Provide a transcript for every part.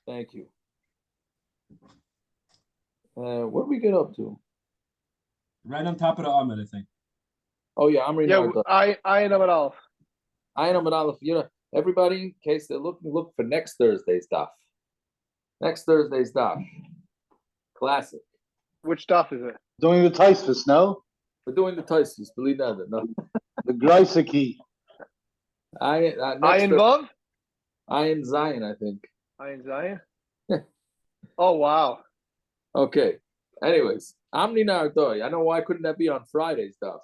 Thank you. What did we get up to? Right on top of the Ahmed, I think. Oh yeah, I'm reading. Yeah, I know it all. I know, but everybody, in case they're looking, look for next Thursday's stuff. Next Thursday's stuff. Classic. Which stuff is it? Doing the Taisvis, no? We're doing the Taisus, believe that or not. The Greiseki. Ayin Vav? Ayin Zion, I think. Ayin Zion? Oh, wow. Okay. Anyways, Amni Nardoi. I know why couldn't that be on Friday stuff?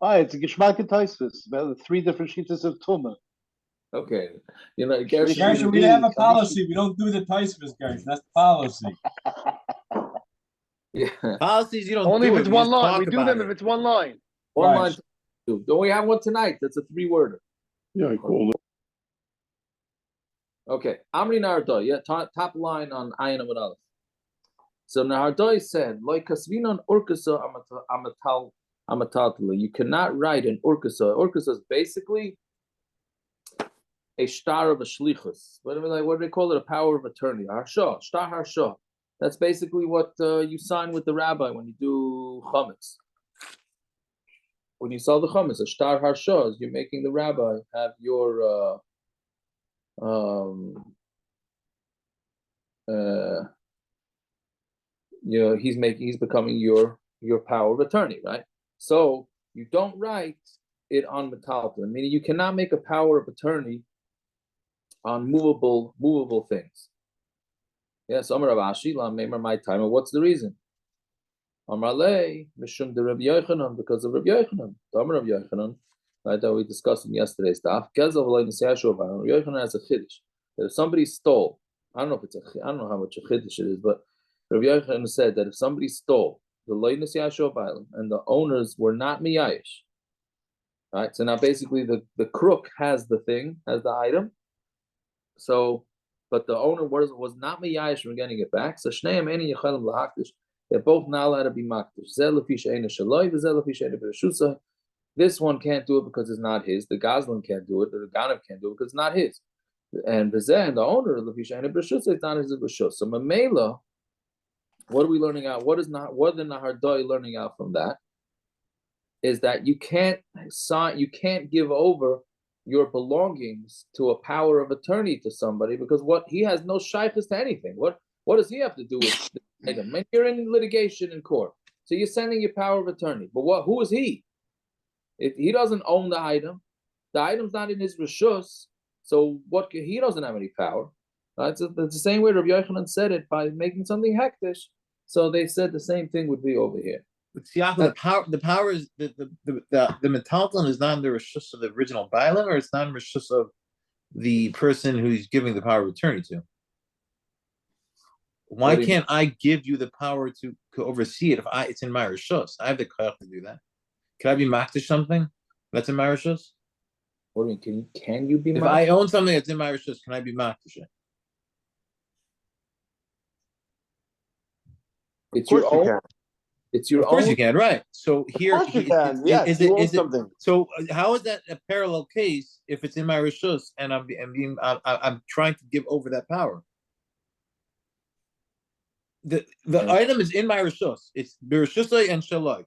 It's a Geschmack and Taisvis. About the 3 different sheets of Tumah. Okay. Gershon, we have a policy. We don't do the Taisvis, Gershon. That's policy. Yeah. Policies you don't Only do if it, it's we one just line. talk We do about them it. if it's one line. One Right. line. Don't we have one tonight? That's a 3-worder. Yeah, I called it. Okay. Amri Nardoi. Yeah, top line on Ayin Amud Aleph. So Nardoi said, like Kasvinon Urkasa Amatatala. You cannot write an Urkasa. Urkasa is basically a star of a shlichus. What do they call it? A power of attorney. Harsha, star harsha. That's basically what you sign with the rabbi when you do chametz. When you sell the chametz, a star harsha is you're making the rabbi have your he's becoming your power of attorney, right? So you don't write it on metalton, meaning you cannot make a power of attorney on movable things. Yes, Amar Rav Ashi, my time. And what's the reason? Amar Lei, Mishum de Rabbi Yochanan, because of Rabbi Yochanan. Amar Rabbi Yochanan, right, that we discussed in yesterday's stuff. Rabbi Yochanan has a chiddush that if somebody stole, I don't know how much a chiddush it is, but Rabbi Yochanan said that if somebody stole the loyness yashov and the owners were not miyayish, right? So now basically the crook has the item. So, but the owner was not miyayish from getting it back. So shneim eni yechalim lahakdish. They're both not allowed to be makdish. This one can't do it because it's not his. The Goslin can't do it. The Ganav can't do it because it's not his. And the owner of the it's not his b'shus. So Mamela, what are we learning out? What the Nahardoi learning out from that? Is that you can't give over your belongings to a power of attorney to somebody because he has no shaykhs to anything. What does he have to do with the item? And you're in litigation in court, so you're sending your power of attorney. But who is he? If he doesn't own the item's not in his reshus. So he doesn't have any power. Right? So it's the same way Rabbi Yochanan said it by making something hektish. So they said the same thing would be over here. But the power is the metalton is not in the reshus of the original bailam, or it's not in the reshus of the person who's giving the power of attorney to. Why can't I give you the power to oversee it if it's in my reshus? I have the koyach to do that. Can I be makdish something that's in my reshus? What do you mean? Can you be? If I own something that's in my reshus, can I be makdish it? It's your own. It's your own. Of course you can, right? So here, Of course you can. Yes, is you own it something. So how is that a parallel case if it's in my reshus and I'm trying to give over that power? The item is in my reshus. It's bereshusay and shaloi.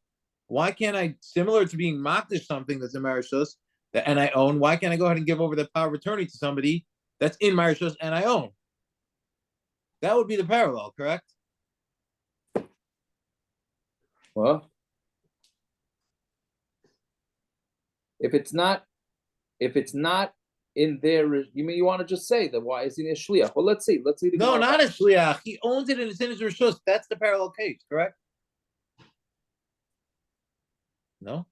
Why can't I, similar to being makdish something that's in my reshus and I own? Why can't I go ahead and give over the power of attorney to somebody that's in my reshus and I own? That would be the parallel, correct? Well, if it's not in there, you mean you want to just say that? Why is it a shliach? Well, let's see. No, not a shliach. He owns it and it's in his reshus. That's the parallel case, correct? No,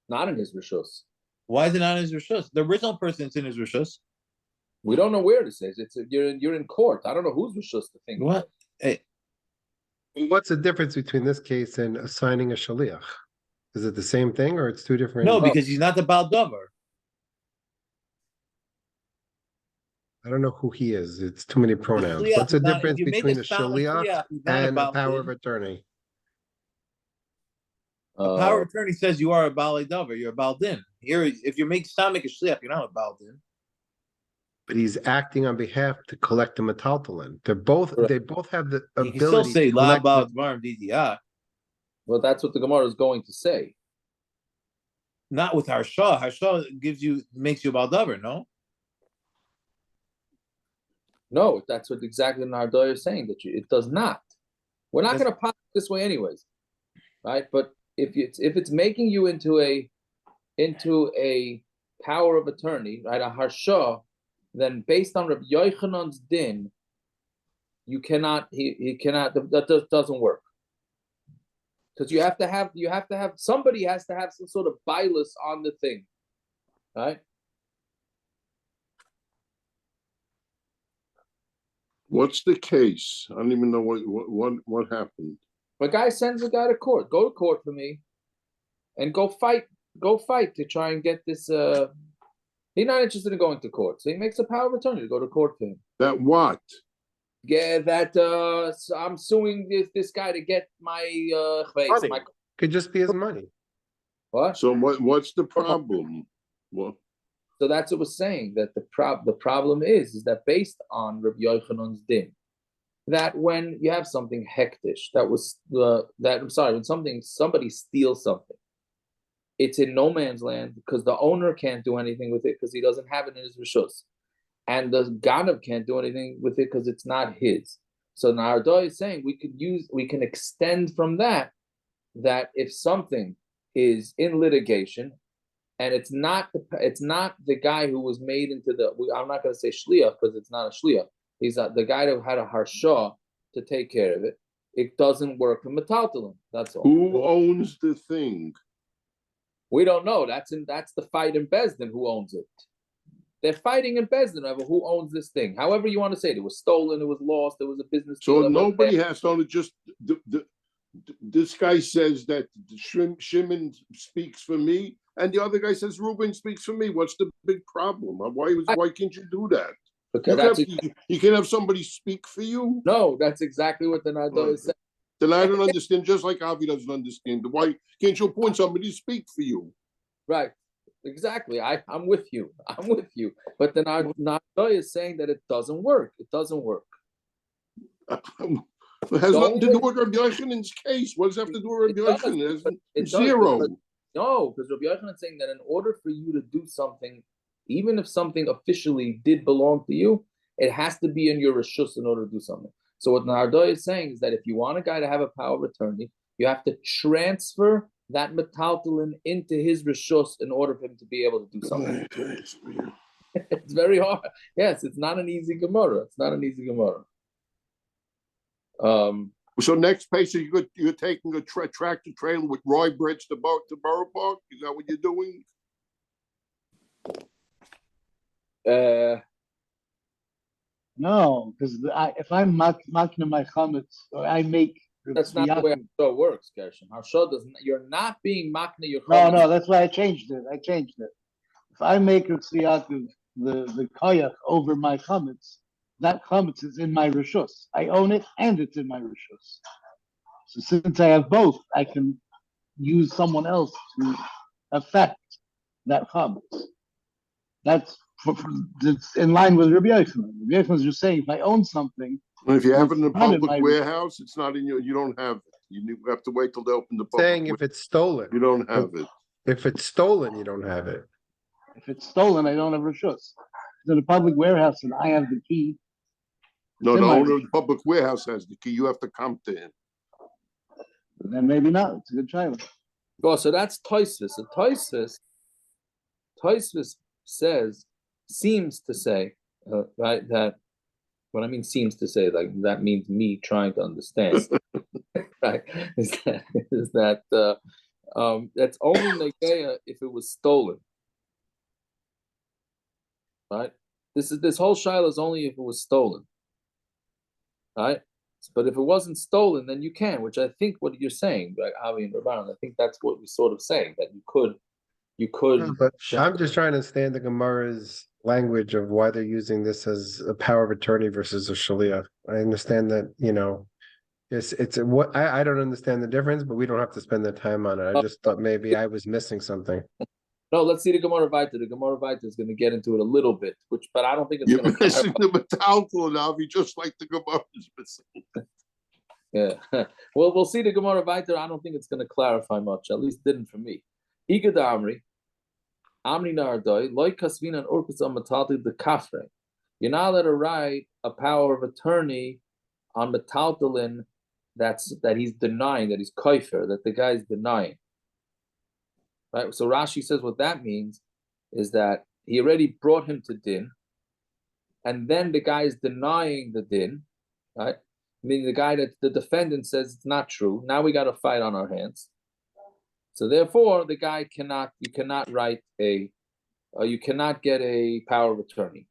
not in his reshus. Why is it not in his reshus? The original person is in his reshus. We don't know where this is. You're in court. I don't know whose reshus the thing. What? Hey. What's the difference between this case and assigning a shaliach? Is it the same thing or it's two different? No, because he's not the Baal Dover. I don't know who he is. It's too many pronouns. What's the difference between a shaliach and a power of attorney? A power of attorney says you are a Baal Dover. You're a Baal Din. Here, if you make stomach a shliach, you're not a Baal Din. But he's acting on behalf to collect the metaltalin. They both have the You can still ability say to la collect ba dvarim DDI, Well, that's what the Gemara is going to say. not with Harsha. Harsha makes you baldavar, no? No, that's what exactly Nardoya is saying, that it does not. We're not going to pop this way anyways, right? But if it's making you into a power of attorney, right, a harsha, then based on Rabbi Yochanan's din, you cannot, he cannot, that doesn't work. Because you have to have somebody has to have some sort of bilus on the thing, right? What's the case? I don't even know what happened. A guy sends a guy to court. Go to court for me, and go fight to try and get this. He's not interested in going to court, so he makes a power of attorney to go to court for him. That what? Yeah, that so I'm suing this guy to get my money. Could just be his money. What? So what's the problem? Well, so that's what we're saying, that the problem is that based on Rabbi Yochanan's din, that when you have something hektish, when somebody steals something, it's in no man's land because the owner can't do anything with it because he doesn't have it in his rishus, and the ganav can't do anything with it because it's not his. So Nardoy is saying we can extend from that if something is in litigation and it's not the guy who was made into I'm not going to say shliach because it's not a shliach. He's the guy who had a harsha to take care of it. It doesn't work for metaltalin. That's all. Who owns the thing? We don't know. That's the fight in Bezdin. Who owns it? They're fighting in Bezdin over who owns this thing. However you want to say it. It was stolen. It was lost. There was a business. So nobody has to just this guy says that Shimon speaks for me, and the other guy says Reuben speaks for me. What's the big problem? Why can't you do that? You can have somebody speak for you. No, that's exactly what the Nado is saying. Then I don't understand. Just like Avi doesn't understand. Why can't you appoint somebody to speak for you? Right. Exactly. I'm with you. But the Nado is saying that it doesn't work. It doesn't work. It has nothing to do with Rabbi Yochanan's case. What does it have to do with Rabbi Yochanan? It's zero. No, because Rabbi Yochanan is saying that in order for you to do something, even if something officially did belong to you, it has to be in your reshus in order to do something. So what Nardoy is saying is that if you want a guy to have a power of attorney, you have to transfer that metaltalin into his reshus in order for him to be able to do something. It's very hard. Yes, it's not an easy Gemara. So next page, you're taking a tractor trailer with Roy Bridge to Borough Park? Is that what you're doing? No, because if I'm making my chametz, or I make. That's not the way Harsha works, Gershon. Harsha doesn't. You're not being makna your chametz. No, that's why I changed it. If I make a tziyat the koyach over my chametz, that chametz is in my rishus. I own it and it's in my rishus. So since I have both, I can use someone else to affect that chametz. That's it's in line with Rabbi Yochanan. Rabbi Yochanan is just saying, if I own something, if you have it in a public warehouse, it's not in you don't have it. You have to wait till they open the public. Saying if it's stolen, you don't have it. If it's stolen, you don't have it. If it's stolen, I don't have rishus. It's in a public warehouse, and I have the key. No, the owner of the public warehouse has the key. You have to come to him. Then maybe not. It's a good child. Oh, so that's Tosfos. So Tosfos seems to say, right, that what I mean seems to say, like that means me trying to understand, right? Is that that's only Negeya if it was stolen, right? This whole shaila is only if it was stolen, right? But if it wasn't stolen, then you can, which I think what you're saying, like Avi and Rabban, I think that's what we're sort of saying, that you could. No, but I'm just trying to understand the Gemara's language of why they're using this as a power of attorney versus a shaliach. I understand that, it's what I don't understand the difference, but we don't have to spend the time on it. I just thought maybe I was missing something. No, let's see the Gemara Vayta. The Gemara Vayta is going to get into it a little bit, but I don't think it's You're going to missing the metaltal now. If you just like the Gemara is missing. Yeah. Well, we'll see the Gemara Vayta. I don't think it's going to clarify much. At least didn't for me. Igad Amri, Amri Nardoi, Loy Kasvina and Urkus Amatati the Kafre. You're not allowed to write a power of attorney on metaltalin that he's denying, that he's kaifer, that the guy's denying. Right? So Rashi says what that means is that he already brought him to din, and then the guy is denying the din, right? Meaning the guy that the defendant says it's not true. Now we got a fight on our hands. So therefore, the guy you cannot write you cannot get a power of attorney.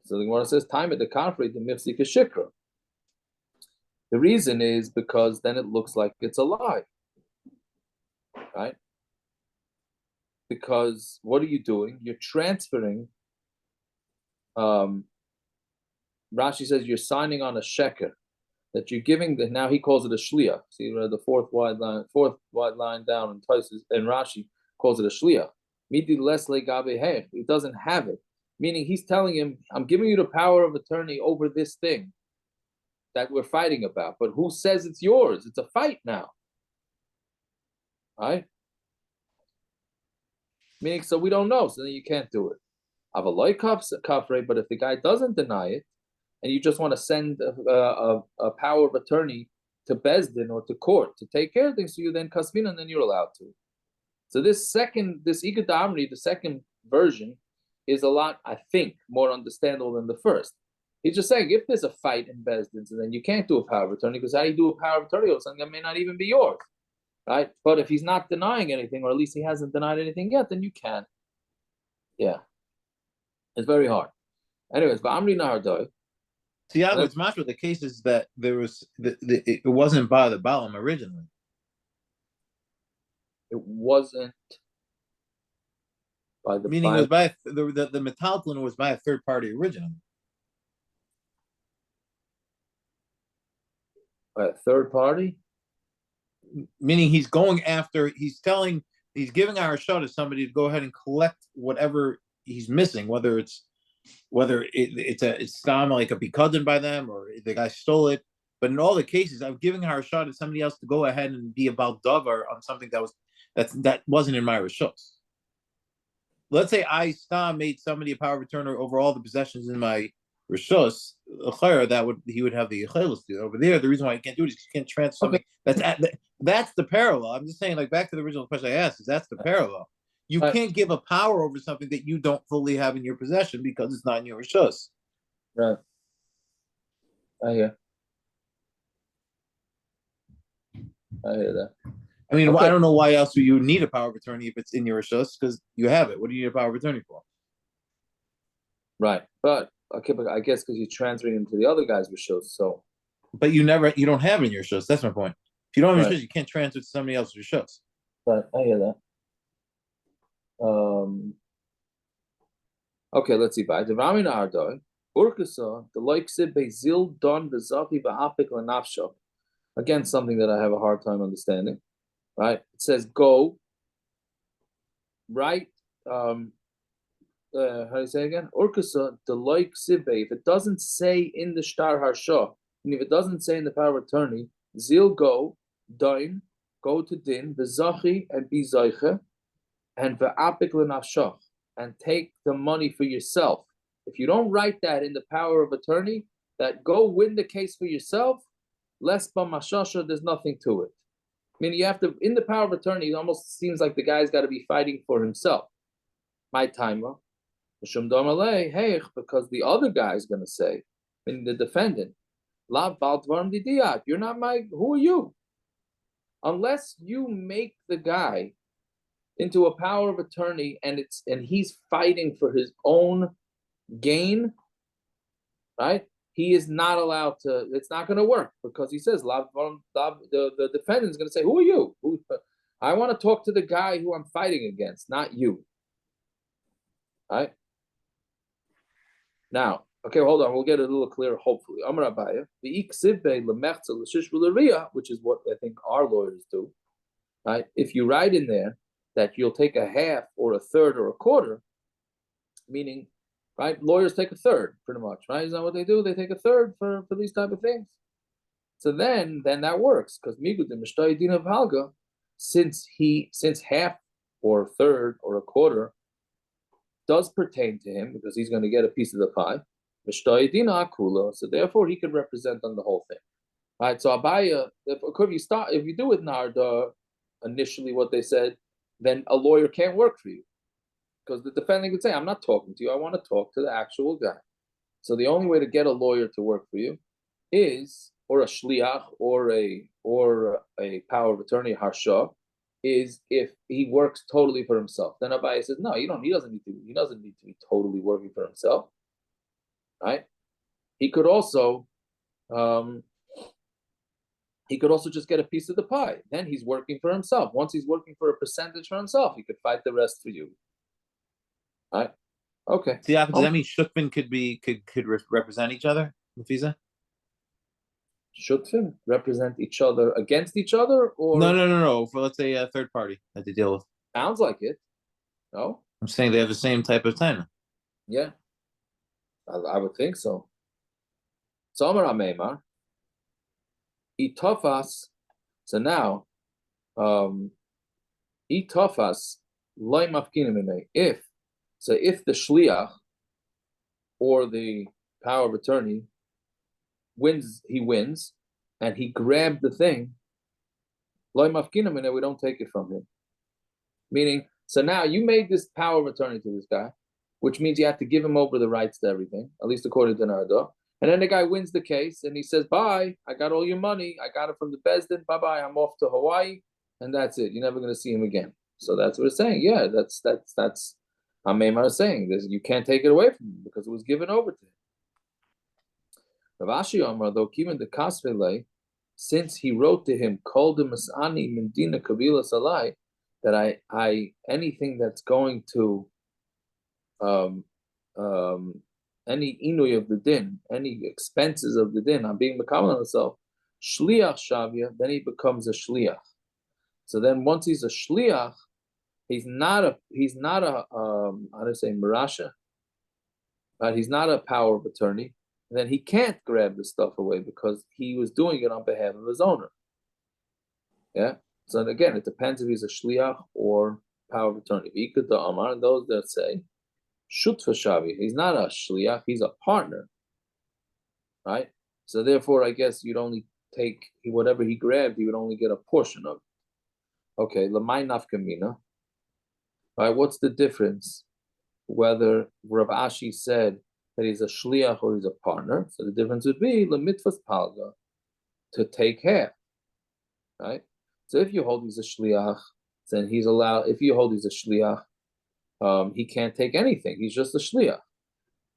So the Gemara says, time at the kafre the mifsik shikra. The reason is because then it looks like it's a lie, right? Because what are you doing? You're transferring. Rashi says you're signing on a sheker that you're giving. Now he calls it a shliach. See the fourth wide line down, and Tosfos and Rashi calls it a shliach. Midi lesle gabe hech. He doesn't have it, meaning he's telling him, "I'm giving you the power of attorney over this thing that we're fighting about, but who says it's yours? It's a fight now, right?" Meaning, so we don't know, so then you can't do it. Avaloi kafre, but if the guy doesn't deny it, and you just want to send a power of attorney to Bezdin or to court to take care of things, so you then kasvina, and then you're allowed to. So this Igad Amri, the second version, is a lot, I think, more understandable than the first. He's just saying, if there's a fight in Bezdin, so then you can't do a power of attorney, because how do you do a power of attorney over something that may not even be yours? Right? But if he's not denying anything, or at least he hasn't denied anything yet, then you can. Yeah. It's very hard. Anyways, but Amri Nahardoi. See, yeah, it's much with the case is that there was it wasn't by the Balaam originally. It wasn't by the meaning it was by the metaltalin was by a third party originally. By a third party? Meaning he's giving our shot to somebody to go ahead and collect whatever he's missing, whether it's stam like a bikadin by them or the guy stole it. But in all the cases, I'm giving our shot to somebody else to go ahead and be about davar on something that wasn't in my rishos. Let's say I stam made somebody a power of returner over all the possessions in my rishos. He would have the chelos do over there. The reason why he can't do it is he can't transfer something that's the parallel. I'm just saying, like back to the original question I asked, is that's the parallel. You can't give a power over something that you don't fully have in your possession because it's not in your rishos. Right. I hear that. I mean, I don't know why else you need a power of attorney if it's in your rishos, because you have it. What do you need a power of attorney for? Right, but I guess because you're transferring into the other guy's rishos, so. But you don't have it in your rishos. That's my point. If you don't have rishos, you can't transfer to somebody else's rishos. Right, I hear that. Okay, let's see. By the Ramina Ardoi, Urkasa, the like Bezil Don Bezapi Ba'apik Lanafsho. Again, something that I have a hard time understanding. Right? It says go, right? How do you say again? Urkasa, the like Sibe. If it doesn't say in the Shtar Harsha, and if it doesn't say in the power of attorney, Zil go, Dain, go to Din, Bezachi and Bizaiche, and Ve'apik Lanafshach, and take the money for yourself. If you don't write that in the power of attorney, that go win the case for yourself, less b'mashasha, there's nothing to it. I mean, you have to, in the power of attorney, it almost seems like the guy's got to be fighting for himself. My timer, because the other guy's going to say, I mean, the defendant, you're not who are you? Unless you make the guy into a power of attorney and he's fighting for his own gain, right? He is not allowed to, it's not going to work because he says, the defendant's going to say, who are you? I want to talk to the guy who I'm fighting against, not you. Right? Now, okay, hold on. We'll get it a little clearer, hopefully. Amar Abaya, which is what I think our lawyers do. Right? If you write in there that you'll take a half or a third or a quarter, meaning, right? Lawyers take a third, pretty much, right? Is that what they do? They take a third for these type of things. So then that works because migudim mishtayidina valga, since half or a third or a quarter does pertain to him because he's going to get a piece of the pie, mishtayidina akula. So therefore, he can represent on the whole thing. All right, so Abaya, if you do with Narda, initially what they said, then a lawyer can't work for you. Because the defendant could say, I'm not talking to you, I want to talk to the actual guy. So the only way to get a lawyer to work for you is, or a shliach, or a power of attorney, harsha, is if he works totally for himself. Then Abaya says, no, he doesn't need to be totally working for himself. Right? He could also just get a piece of the pie. Then he's working for himself. Once he's working for a percentage for himself, he could fight the rest for you. All right. Okay. So does that mean Shukman could represent each other, Lefiza? Shukman represent each other against each other, or no. For let's say a third party that they deal with. Sounds like it. No. I'm saying they have the same type of time. Yeah. I would think so. So Amar Ameimar, Itofas. So now, Itofas loy mafkinim. If the shliach or the power of attorney wins, and he grabbed the thing, loy mafkinim, we don't take it from him. Meaning, so now you made this power of attorney to this guy, which means you have to give him over the rights to everything, at least according to Narada. And then the guy wins the case, and he says, bye, I got all your money, I got it from the Bezdin, bye-bye, I'm off to Hawaii, and that's it. You're never going to see him again. So that's what it's saying. Yeah, that's Ameimar is saying. This, you can't take it away from him because it was given over to him. Rav Ashi Amar, though, even the Kasvele, since he wrote to him, called him Asani Mendina Kabila Salai, that I anything that's going to any inui of the din, any expenses of the din, I'm being mekabel on himself, shliach shavia, then he becomes a shliach. So then once he's a shliach, he's not a how to say marasha, right? He's not a power of attorney. And then he can't grab the stuff away because he was doing it on behalf of his owner. Yeah. So again, it depends if he's a shliach or power of attorney. V'ikad Amar, and those that say shutfa shavi, he's not a shliach, he's a partner, right? So therefore, I guess you'd only take whatever he grabbed, he would only get a portion of it. Okay, lamay nafkamina. Right, what's the difference whether Rav Ashi said that he's a shliach or he's a partner? So the difference would be lemitvas palga, to take half, right? So if you hold he's a shliach, then he's allowed. If you hold he's a shliach, he can't take anything. He's just a shliach.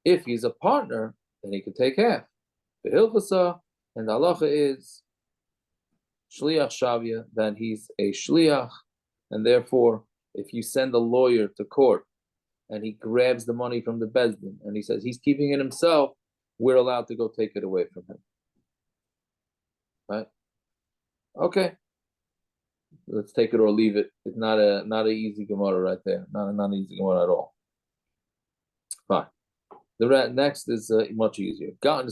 If he's a partner, then he can take half. The hilchasa and the halacha is shliach shavia, then he's a shliach, and therefore, if you send a lawyer to court and he grabs the money from the bezdin and he says he's keeping it himself, we're allowed to go take it away from him. Right? Okay. Let's take it or leave it. It's not an easy Gemara right there. Not an easy Gemara at all. Fine. The next is much easier. I'm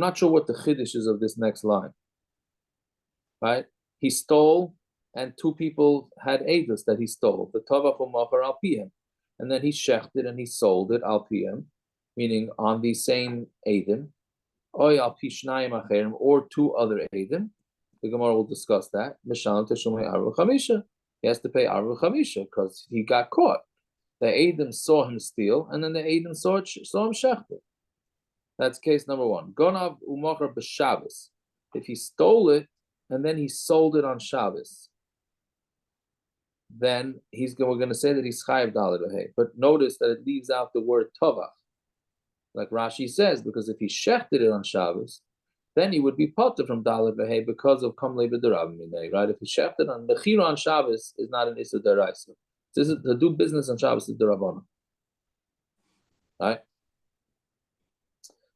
not sure what the chiddush is of this next line. Right? He stole, and two people had edus that he stole. The tavach u'machar al piyem, and then he shechted and he sold it al piyem, meaning on the same edim, oy al pi shnayim acherim, or two other edim. The Gemara will discuss that. Mishalim teshumei arba chamisha. He has to pay arba chamisha because he got caught. The edim saw him steal, and then the edim saw him shechted. That's case number one. Gonav u'machar b'Shabbos. If he stole it and then he sold it on Shabbos, then we're going to say that he's chayav daled v'hei. But notice that it leaves out the word tovach, like Rashi says, because if he shechted it on Shabbos, then he would be potter from daled v'hei because of kamle b'derav minei, right? If he shechted on mechira on Shabbos, is not an issa deraisa. This is to do business on Shabbos is derabana, right?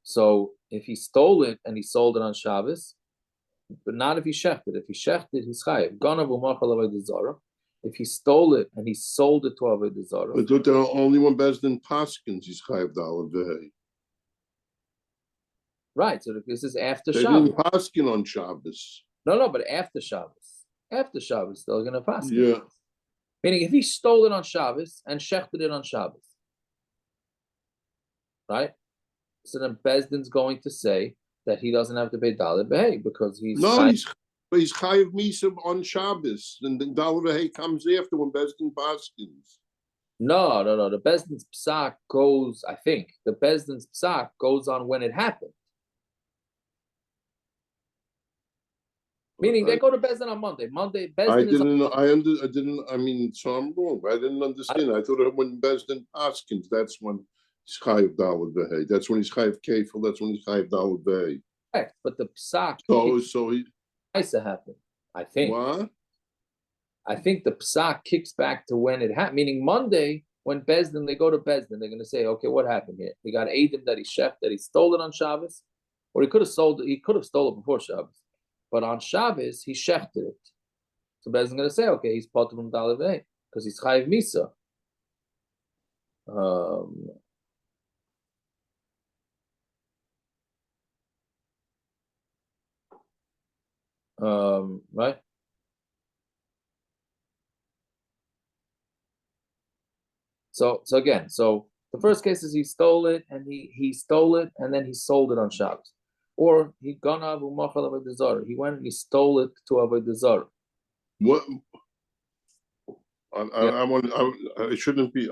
So if he stole it and he sold it on Shabbos, but not if he shechted. If he shechted, he's chayiv. Ganav u'machal avodah zara. If he stole it and he sold it to avodah zara. But the only one Bezdin Paskins is chayiv dalad v'hei. Right. So this is after They Shabbos. didn't paskin on Shabbos. No, but after Shabbos. After Shabbos, they're going to pass it. Yeah. Meaning, if he stole it on Shabbos and shechted it on Shabbos, right? So then Bezdin's going to say that he doesn't have to pay Dalet Behei because he's he's chayiv misa on Shabbos, and then dalad v'hei comes after when Bezdin Paskins. No. The Bezdin's psak goes. I think the Bezdin's psak goes on when it happened. Meaning they go to Bezdin on Monday. Bezdin I mean, so I'm wrong. I didn't understand. I thought that when Bezdin Paskins, that's when he's chayiv dalad v'hei. That's when he's chayiv kefil. That's when he's chayiv dalad v'hei. correct, but the psak So he twice to happen. I think. what? I think the psak kicks back to when it happened. Meaning Monday when Bezdin they go to Bezdin, they're going to say, okay, what happened here? He got Eidim that he sheft, that he stole it on Shabbos, or he could have sold it. He could have stolen it before Shabbos. But on Shabbos, he shechted it. So Bezdin's going to say, okay, he's potter from Dalet V'hei because he's chayiv misa. Right? So again, the first case is he stole it and he stole it and then he sold it on Shabbos. Or he ganav u'machal avodah zara. He went and he stole it to avodah zara. What? It shouldn't be.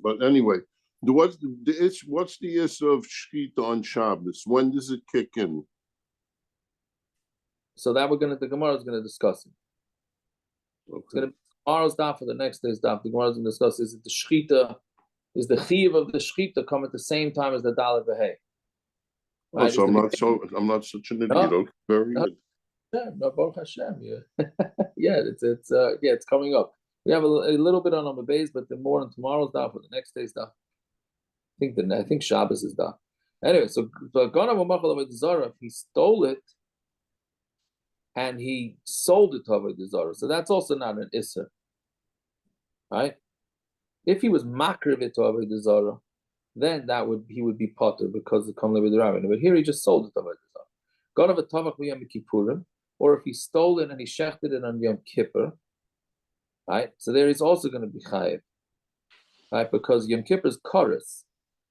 But anyway, what's the issue of shkita on Shabbos? When does it kick in? So that the Gemara is going to discuss it. Okay. It's going to be tomorrow's daf for the next day's daf. The Gemara is going to discuss is it the shkita, is the chiyuv of the shkita come at the same time as the dalet v'hei? Right? So I'm not such an idiot. Okay, very good. Yeah, no, Baruch Hashem. Yeah, yeah, it's coming up. We have a little bit on the base, but the more on tomorrow's daf or the next day's daf. I think Shabbos is daf. Anyway, so Ganav u'machal avodah zara, he stole it and he sold it to avodah zara. So that's also not an isser, right? If he was makriv it to avodah zara, then he would be potter because of Kamma with the Rabbin. But here he just sold it to avodah zara. Ganav v'tavach v'yom kippurim, or if he stole it and he shechted it on Yom Kippur, right? So there he's also going to be chayiv, right? Because Yom Kippur is chorus.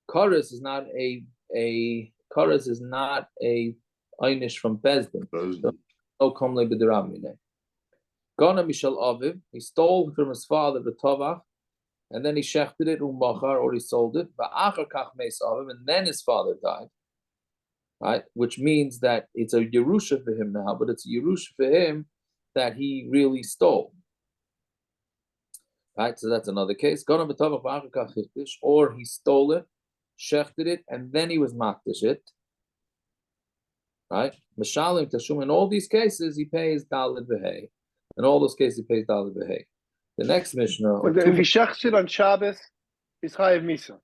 Chorus is not a einish from Bezdin. So, no Kamma with the Rabbin. Ganav mishal aviv, he stole from his father the tavach, and then he shechted it u'machar, or he sold it. Va'achar kach meis aviv, and then his father died. Right, which means that it's a Yerusha for him now, but it's a Yerusha for him that he really stole. Right, so that's another case. Or he stole it, shechted it, and then he was makdish it. Right, Mishalim Tashum. In all these cases, he pays Dalet V'hei. In all those cases, he pays Dalet V'hei. The next Mishnah. If he shechts it on Shabbos, he's chayiv misa.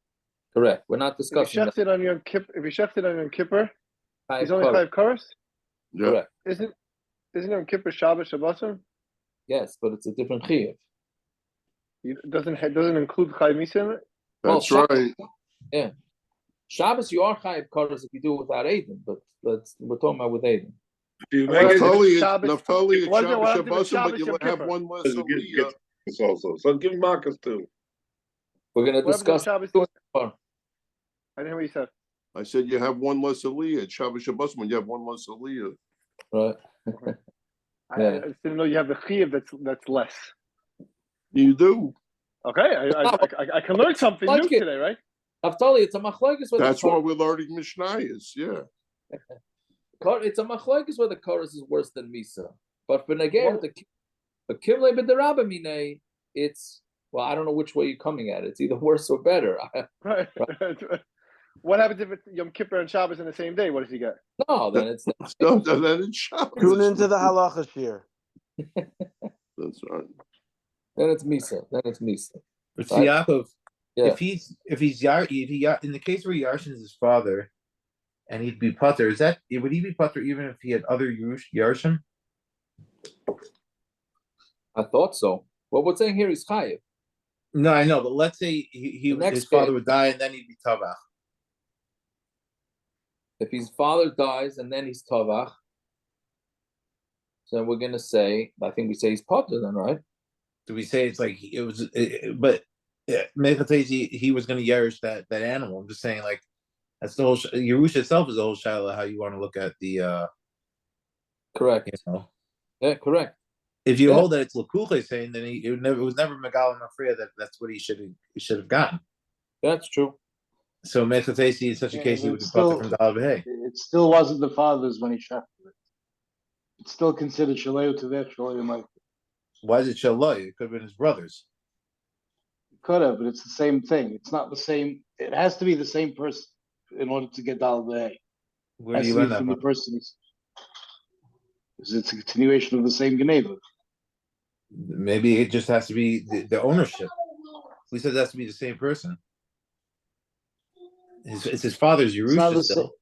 Correct. We're not discussing. If he shechts it on Yom Kippur, he's only chayiv chorus. Yeah. Correct. Isn't Yom Kippur Shabbos Shabbosim? Yes, but it's a different chiyuv. It doesn't include chayiv misa in it. That's Well, right. Yeah. Shabbos, you are chayiv chorus if you do it without Aiden, but we're talking about with Aiden. Naftali is Shabbos- Shabbos it wasn't what happened with Shabbosim, but Shabbos you Yom have Kippur. one less aliyah. Also, so give Marcus too. We're going to What happened with discuss. Shabbos? I didn't hear what you said. I said you have one less aliyah. It's Shabbos Shabbosim when you have one less aliyah. Right. I just didn't know you have the chiyuv that's less. You do. Okay, I can learn something new today, right? Naftali, it's a machlokes where That's why we're learning Mishnayos. Yeah. It's a machlokes where the chorus is worse than Misa. But for Negev, the Kimle b'derabba mine, it's, well, I don't know which way you're coming at it. It's either worse or better. Right. What happens if it's Yom Kippur and Shabbos in the same day? What does he get? No, then it's No, then it's Shabbos. Tune into the halachas here. That's right. then it's Misa. Then it's Misa. But Right. Yaakov, Yeah. if he's in the case where Yarshin is his father, and he'd be putter. Would he be putter even if he had other Yarshim? I thought so. What we're saying here is chayiv. No, I know, but let's say his father would die and then he'd be Tavach. If his father dies and then he's Tavach, so we're gonna say, I think we say he's potter then, right? Do we say it's like but he was going to yerish that animal? I'm just saying, like, that's the whole Yerusha itself is the whole shiloh how you want to look at the correct. Yeah, correct. If you hold that it's Lakuche saying, then it was never Megal Mafria that's what he should have gotten. That's true. So Mechatesi in such a case he would be potter from Dal B'Hei. It still wasn't the father's when he shafted it. It's still considered Shaleu to their Shaleu Mike. Why is it Shaloi? It could have been his brothers. It could have, but it's the same thing. It's not the same. It has to be the same person in order to get Dal B'Hei. Where do you learn that from? The person because it's a continuation of the same Geneva. Maybe it just has to be the ownership. We said it has to be the same person. It's his father's Yerusha still.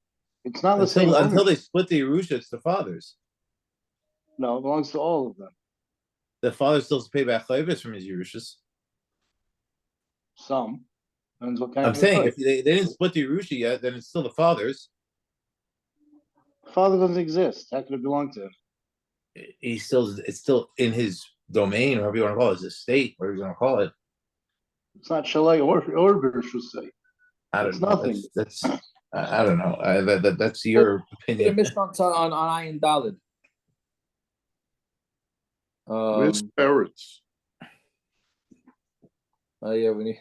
It's not the same. Until they split the Yerusha, it's the father's. No, it belongs to all of them. The father still has to pay back chayvus from his Yerushas. Some. Depends what kind I'm of saying if they didn't split the Yerusha yet, then it's still the father's. Father doesn't exist. How could it belong to him? It's still in his domain, whatever you want to call it, his estate, whatever you want to call it. It's not Shalai or Birshusay. I don't know. Nothing. That's I don't know. That's your opinion. Missed on Ayin Dalid. Where's parrots? Oh yeah, we need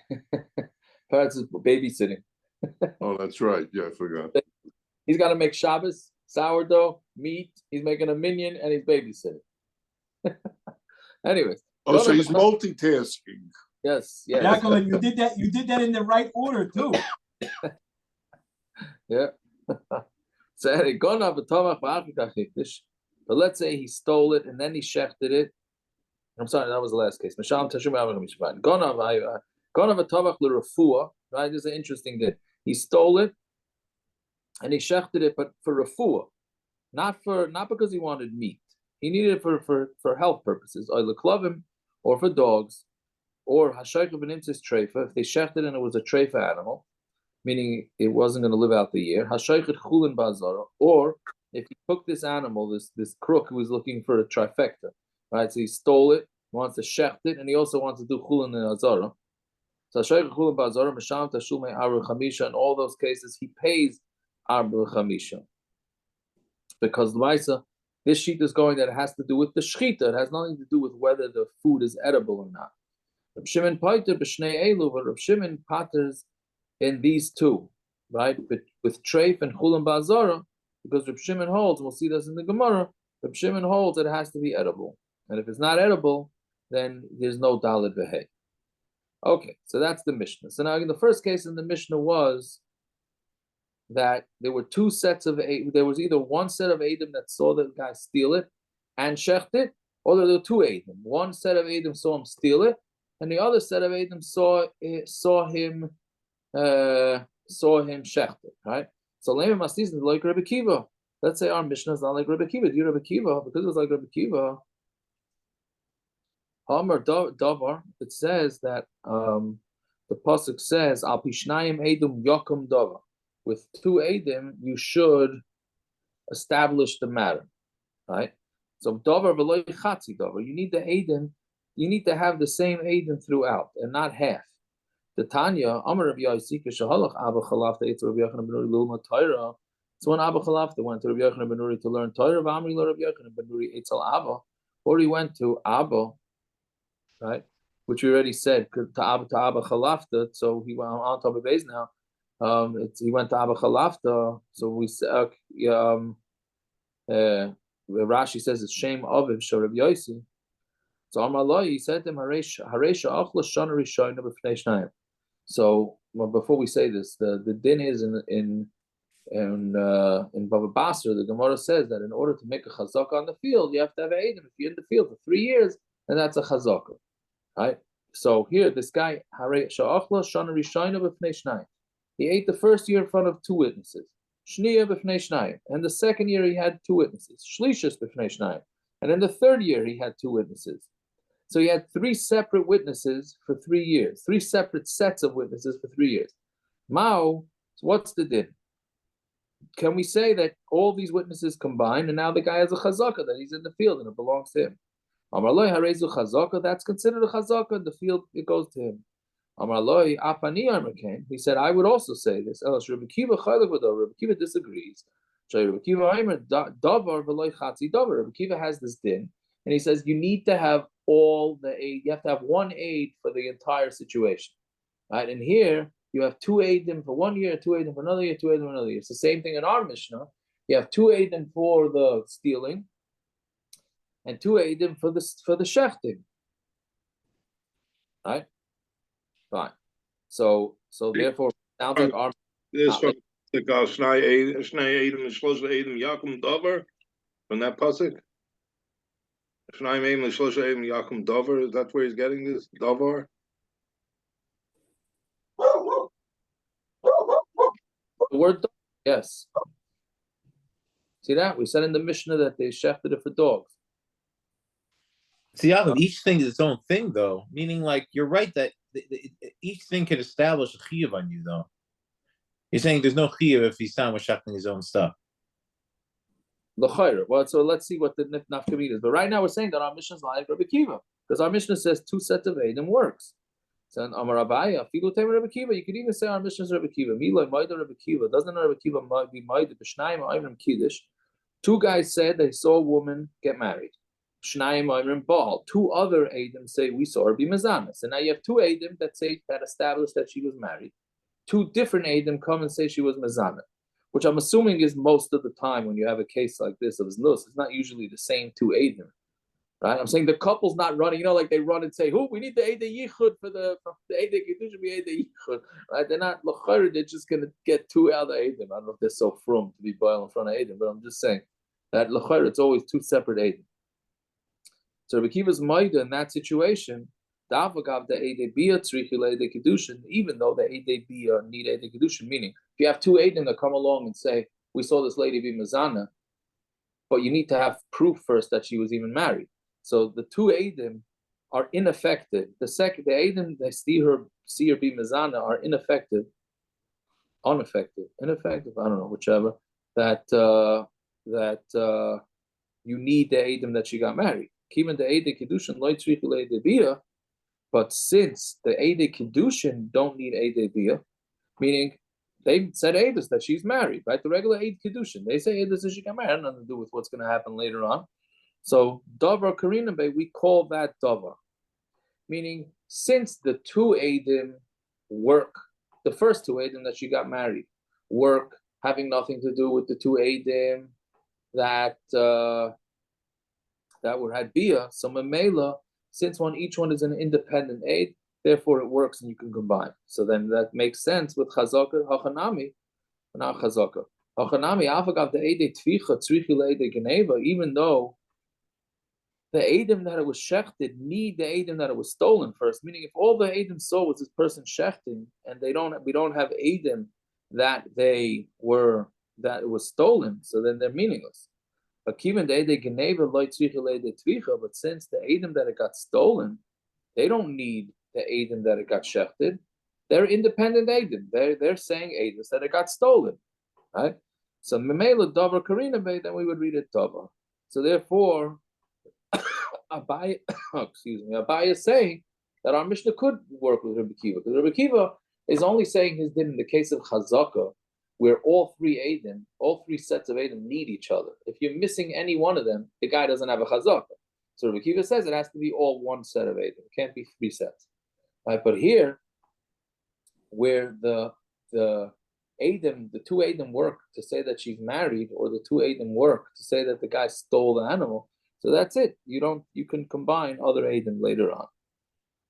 parrots is babysitting. Oh, that's right. Yeah, I forgot. He's got to make Shabbos, sourdough, meat. He's making a minion and he's babysitting. Anyways. Oh, so he's multitasking. Yes, yes. Yaakov, you did that in the right order too. Yeah. So but let's say he stole it and then he shechted it. I'm sorry, that was the last case. Right? This is an interesting thing. He stole it and he shechted it, but for refuah, not because he wanted meat. He needed it for health purposes, or for dogs, or hashayk of an imsis treifa. If they shechted and it was a treifa animal, meaning it wasn't going to live out the year. Hashayk chulin bazara, or if he took this animal, this crook who was looking for a trifecta, right? So he stole it, wants to shecht it, and he also wants to do chulin and azara. So hashayk chulin bazara, misham tashulmei aru chamisha. In all those cases, he pays arba chamisha because the this sheet is going that it has to do with the shechita. It has nothing to do with whether the food is edible or not. Reb Shimon pater b'shnei elu, but Reb Shimon paters in these two, right? But with treif and chulam ba'azara, because Reb Shimon holds, and we'll see this in the Gemara, Reb Shimon holds that it has to be edible. And if it's not edible, then there's no dalid v'hei. Okay, so that's the Mishnah. So now in the first case in the Mishnah was that there were two sets of Eidim. There was either one set of Eidim that saw the guy steal it and shecht it, or there were two Eidim. One set of Eidim saw him steal it, and the other set of Eidim saw him shecht it, right? So Lema Mastis is like Rebbe Kiva. Let's say our Mishnah is not like Rebbe Kiva. Do Rebbe Kiva, because it was like Rebbe Kiva. Hamar Davar, it says that the pasuk says Al Pishnayim Eidim Yakum Davar. With two Eidim, you should establish the matter, right? So Davar v'loy chatzi Davar. You need the Eidim. You need to have the same Eidim throughout, and not half. The Tanya Amar Rabbi Yossi Kishahalach Abba Chalafta Eitz Rabbi Yochanan ben Nuri Lulma Torah. So when Abba Chalafta went to Rabbi Yochanan ben Nuri to learn Torah, V'amri lo Rabbi Yochanan ben Nuri Eitz al Abba, or he went to Abba, right? Which we already said to Abba Chalafta. So he went on top of base now. He went to Abba Chalafta. So we said, Rashi says it's shame of him, Rabbi Yossi. So Amar Lo, he said to him, Haresha Achla Shana Rishayna B'Fnei Shnayim. So before we say this, the din is in Bava Basra, the Gemara says that in order to make a chazaka on the field, you have to have an Eidim. If you're in the field for 3 years, then that's a chazaka, right? So here, this guy, he ate the first year in front of two witnesses. Shniya b'fnei shnayim. And the second year he had 2 witnesses. Shlishus b'fnei shnayim. And in the third year he had 2 witnesses. So he had 3 separate witnesses for 3 years, 3 separate sets of witnesses for 3 years. Mao, so what's the din? Can we say that all these witnesses combined, and now the guy has a chazaka that he's in the field and it belongs to him? Amar loi harezu chazaka, that's considered a chazaka in the field, it goes to him. Amar loi apani armakain, he said, I would also say this. Else Rabbi Kiva chaylik v'do, Rabbi Kiva disagrees. Rabbi Kiva aimer davar v'loi chatzi davar. Rabbi Kiva has this din, and he says you need to have all the aid. You have to have 1 aid for the entire situation, right? And here you have 2 aidim for 1 year, 2 aidim for another year, 2 aidim for another year. It's the same thing in our Mishnah. You have 2 aidim for the stealing, and 2 aidim for the shechting, right? Fine. So therefore, it sounds like our This from the Shnai Edom and Shlosha Edom Yakum Dover from that pasuk. Shnai Edom and Shlosha Edom Yakum Dover. Is that where he's getting this Dover? The word dog, yes. See that? We said in the Mishnah that they shechted it for dogs. See, each thing is its own thing, though. Meaning, like, you're right that each thing can establish a chiyuv on you, though. You're saying there's no chiyuv if he's found with shechting his own stuff. Well, so let's see what the nafkamid is. But right now we're saying that our Mishnah is like Rabbi Kiva, because our Mishnah says 2 sets of Eidim works. So in Amar Abaya, Filu Tema Rabbi Kiva, you could even say our Mishnah is Rabbi Kiva. Miloi Maida Rabbi Kiva. Doesn't Rabbi Kiva be Maida B'Shnayim Ayrim Kiddush? 2 guys said they saw a woman get married. Shnayim Ayrim Baal. 2 other Eidim say we saw her be Mezana. So now you have 2 Eidim that say that establish that she was married. 2 different Eidim come and say she was Mezana, which I'm assuming is most of the time when you have a case like this of Znus. It's not usually the same 2 Eidim, right? I'm saying the couple's not running, like they run and say, we need the Eidei Yichud for the Eidei Kiddush be Eidei Yichud, right? They're not L'chayr, they're just going to get 2 other Eidim. I don't know if they're so frum to be boiled in front of Eidim, but I'm just saying that L'chayr, it's always 2 separate Eidim. So Rabbi Kiva's Maida in that situation, even though the Eidei Bia need Eidei Kedushin, meaning if you have 2 Eidim that come along and say, we saw this lady be Mazana, but you need to have proof first that she was even married. So the 2 Eidim are ineffective. The Eidim that see her be Mazana are ineffective, I don't know, whichever, that you need the Eidim that she got married. Even the Eidei Kedushin loy tzrichu le'Eidei Bia, but since the Eidei Kedushin don't need Eidei Bia, meaning they said Eidus that she's married, right? The regular Eid Kedushin, they say Eidus that she got married. Nothing to do with what's going to happen later on. So Davar Karinabe, we call that Davar, meaning since the 2 Eidim work, the first 2 Eidim that she got married work, having nothing to do with the 2 Eidim that were had Bia, so Mamela, since each one is an independent aid, therefore it works and you can combine. So then that makes sense with Chazaka, Hachanami, not Chazaka. Hachanami, Afagav the Eidei Tvicha, Tzrichi Le'Eidei Geneva, even though the Eidim that it was shechted need the Eidim that it was stolen first, meaning if all the Eidim saw was this person shechting, and we don't have Eidim that it was stolen, so then they're meaningless. But since the Eidim that it got stolen, they don't need the Eidim that it got shechted. They're independent Eidim. They're saying Eidim that it got stolen, right? So Memela Davar Karina Bay, then we would read it Davar. So therefore, Abaya is saying that our Mishnah could work with Rabbi Kiva, because Rabbi Kiva is only saying his din in the case of Chazaka, where all 3 Eidim, all 3 sets of Eidim need each other. If you're missing any one of them, the guy doesn't have a Chazaka. So Rabbi Kiva says it has to be all 1 set of Eidim. It can't be 3 sets. Right? But here, where the Eidim, the 2 Eidim work to say that she's married, or the 2 Eidim work to say that the guy stole the animal, so that's it. You can combine other Eidim later on.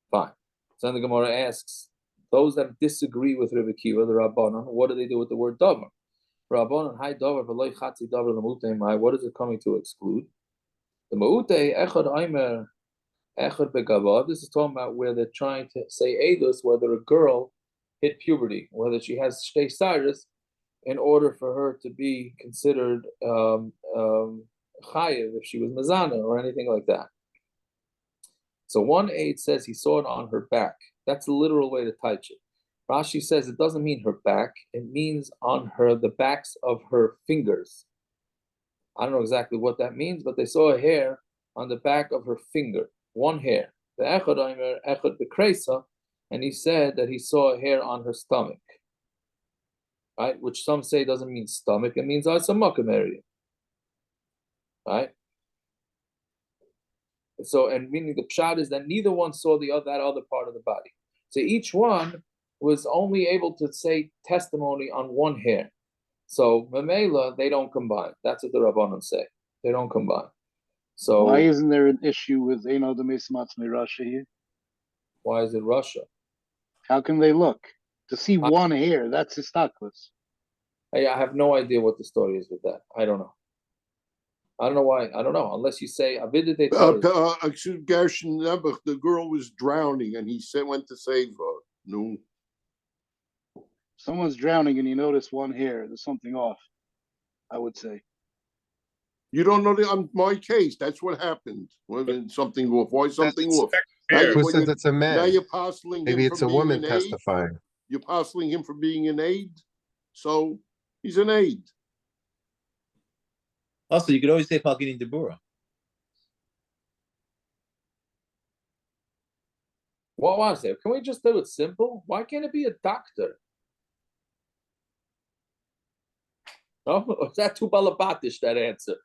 Fine. So then the Gemara asks, those that disagree with Rabbi Kiva, the Rabbanon, what do they do with the word davar? Rabbanon, hi davar, v'loy chatzi davar l'mutei mai. What is it coming to exclude? The mutei echad aimer echad begava. This is talking about where they're trying to say edus, whether a girl hit puberty, whether she has shtei cyrus, in order for her to be considered chayiv if she was mazana or anything like that. So one aid says he saw it on her back. That's the literal way to touch it. Rashi says it doesn't mean her back; it means on the backs of her fingers. I don't know exactly what that means, but they saw a hair on the back of her finger, one hair. The echad omer echad b'kreisa, and he said that he saw a hair on her stomach, right? Which some say doesn't mean stomach; it means asamakam area, right? So, and meaning the pshat is that neither one saw that other part of the body. So each one was only able to say testimony on one hair. So Mamela, they don't combine. That's what the Rabbanon say. They don't combine. So why isn't there an issue with Eino Demismatzme Russia here? Why is it Russia? How can they look? To see one hair, that's histaklis. I have no idea what the story is with that. I don't know. I don't know why. I don't know. Unless you say Avidite Gershon Nebuch, the girl was drowning and he went to save her. No. Someone's drowning and you notice one hair. There's something off, I would say. You don't know on my case. That's what happened. When something off. Why something off? Who says it's a man? Now you're parceling Maybe him it's for a being woman an testifying. aide. You're parceling him for being an aide. So he's an aide. Also, you could always say Palkinin Debura. What was it? Can we just do it simple? Why can't it be a doctor? Oh, is that too balabatish, that answer?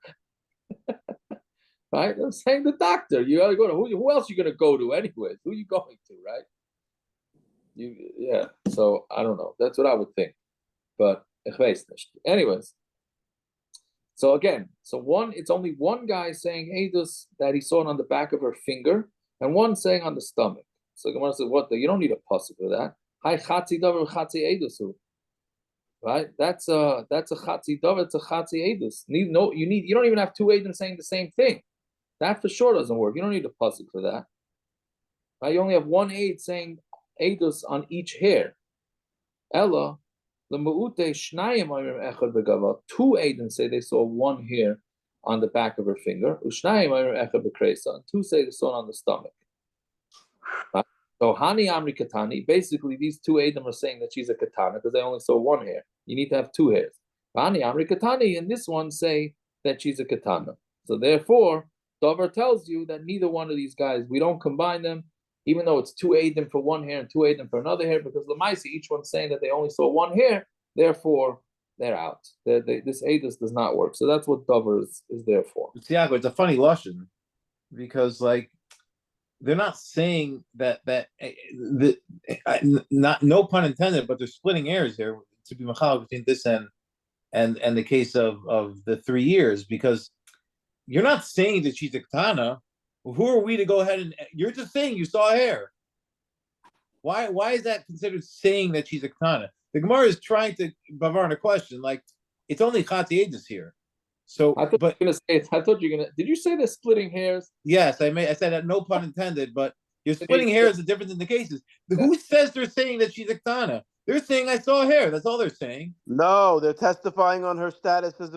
Right? I'm saying the doctor. You gotta go to who else you gonna go to anyways? Who are you going to, right? Yeah. So I don't know. That's what I would think. But anyways. So again, it's only one guy saying Eidos that he saw it on the back of her finger, and one saying on the stomach. So Gemara says, "What? You don't need a pasuk for that. Hi chatzi davar chatzi eidusu, right? That's a chatzi davar. It's a chatzi eidus. You don't even have two eidim saying the same thing. That for sure doesn't work. You don't need a pasuk for that. Right? You only have one aid saying eidus on each hair. Ella the mu'ute shnayim echad begava. Two eidim say they saw one hair on the back of her finger. Ushnayim echad bekreisa. And two say they saw it on the stomach. Right? So Hani Amri Katani, basically these two Adam are saying that she's a Katana because they only saw one hair. You need to have two hairs. Hani Amri Katani and this one say that she's a Katana. So therefore, Dover tells you that neither one of these guys, we don't combine them, even though it's two Adam for one hair and two Adam for another hair, because Lamaisi, each one's saying that they only saw one hair, therefore they're out. This Adus does not work. So that's what Dover is there for. Tiago, it's a funny Lashon because they're not saying that not no pun intended, but they're splitting hairs here to be machal between this and the case of the 3 years, because you're not saying that she's a katana. Who are we to go ahead and you're just saying you saw hair? Why is that considered saying that she's a katana? The Gemara is trying to bavar on a question like it's only chati edus here. So, I thought you were gonna. Did you say they're splitting hairs? Yes, I said that, no pun intended. But you're splitting hairs is different in the cases. Who says they're saying that she's a katana? They're saying I saw hair. That's all they're saying. No, they're testifying on her status as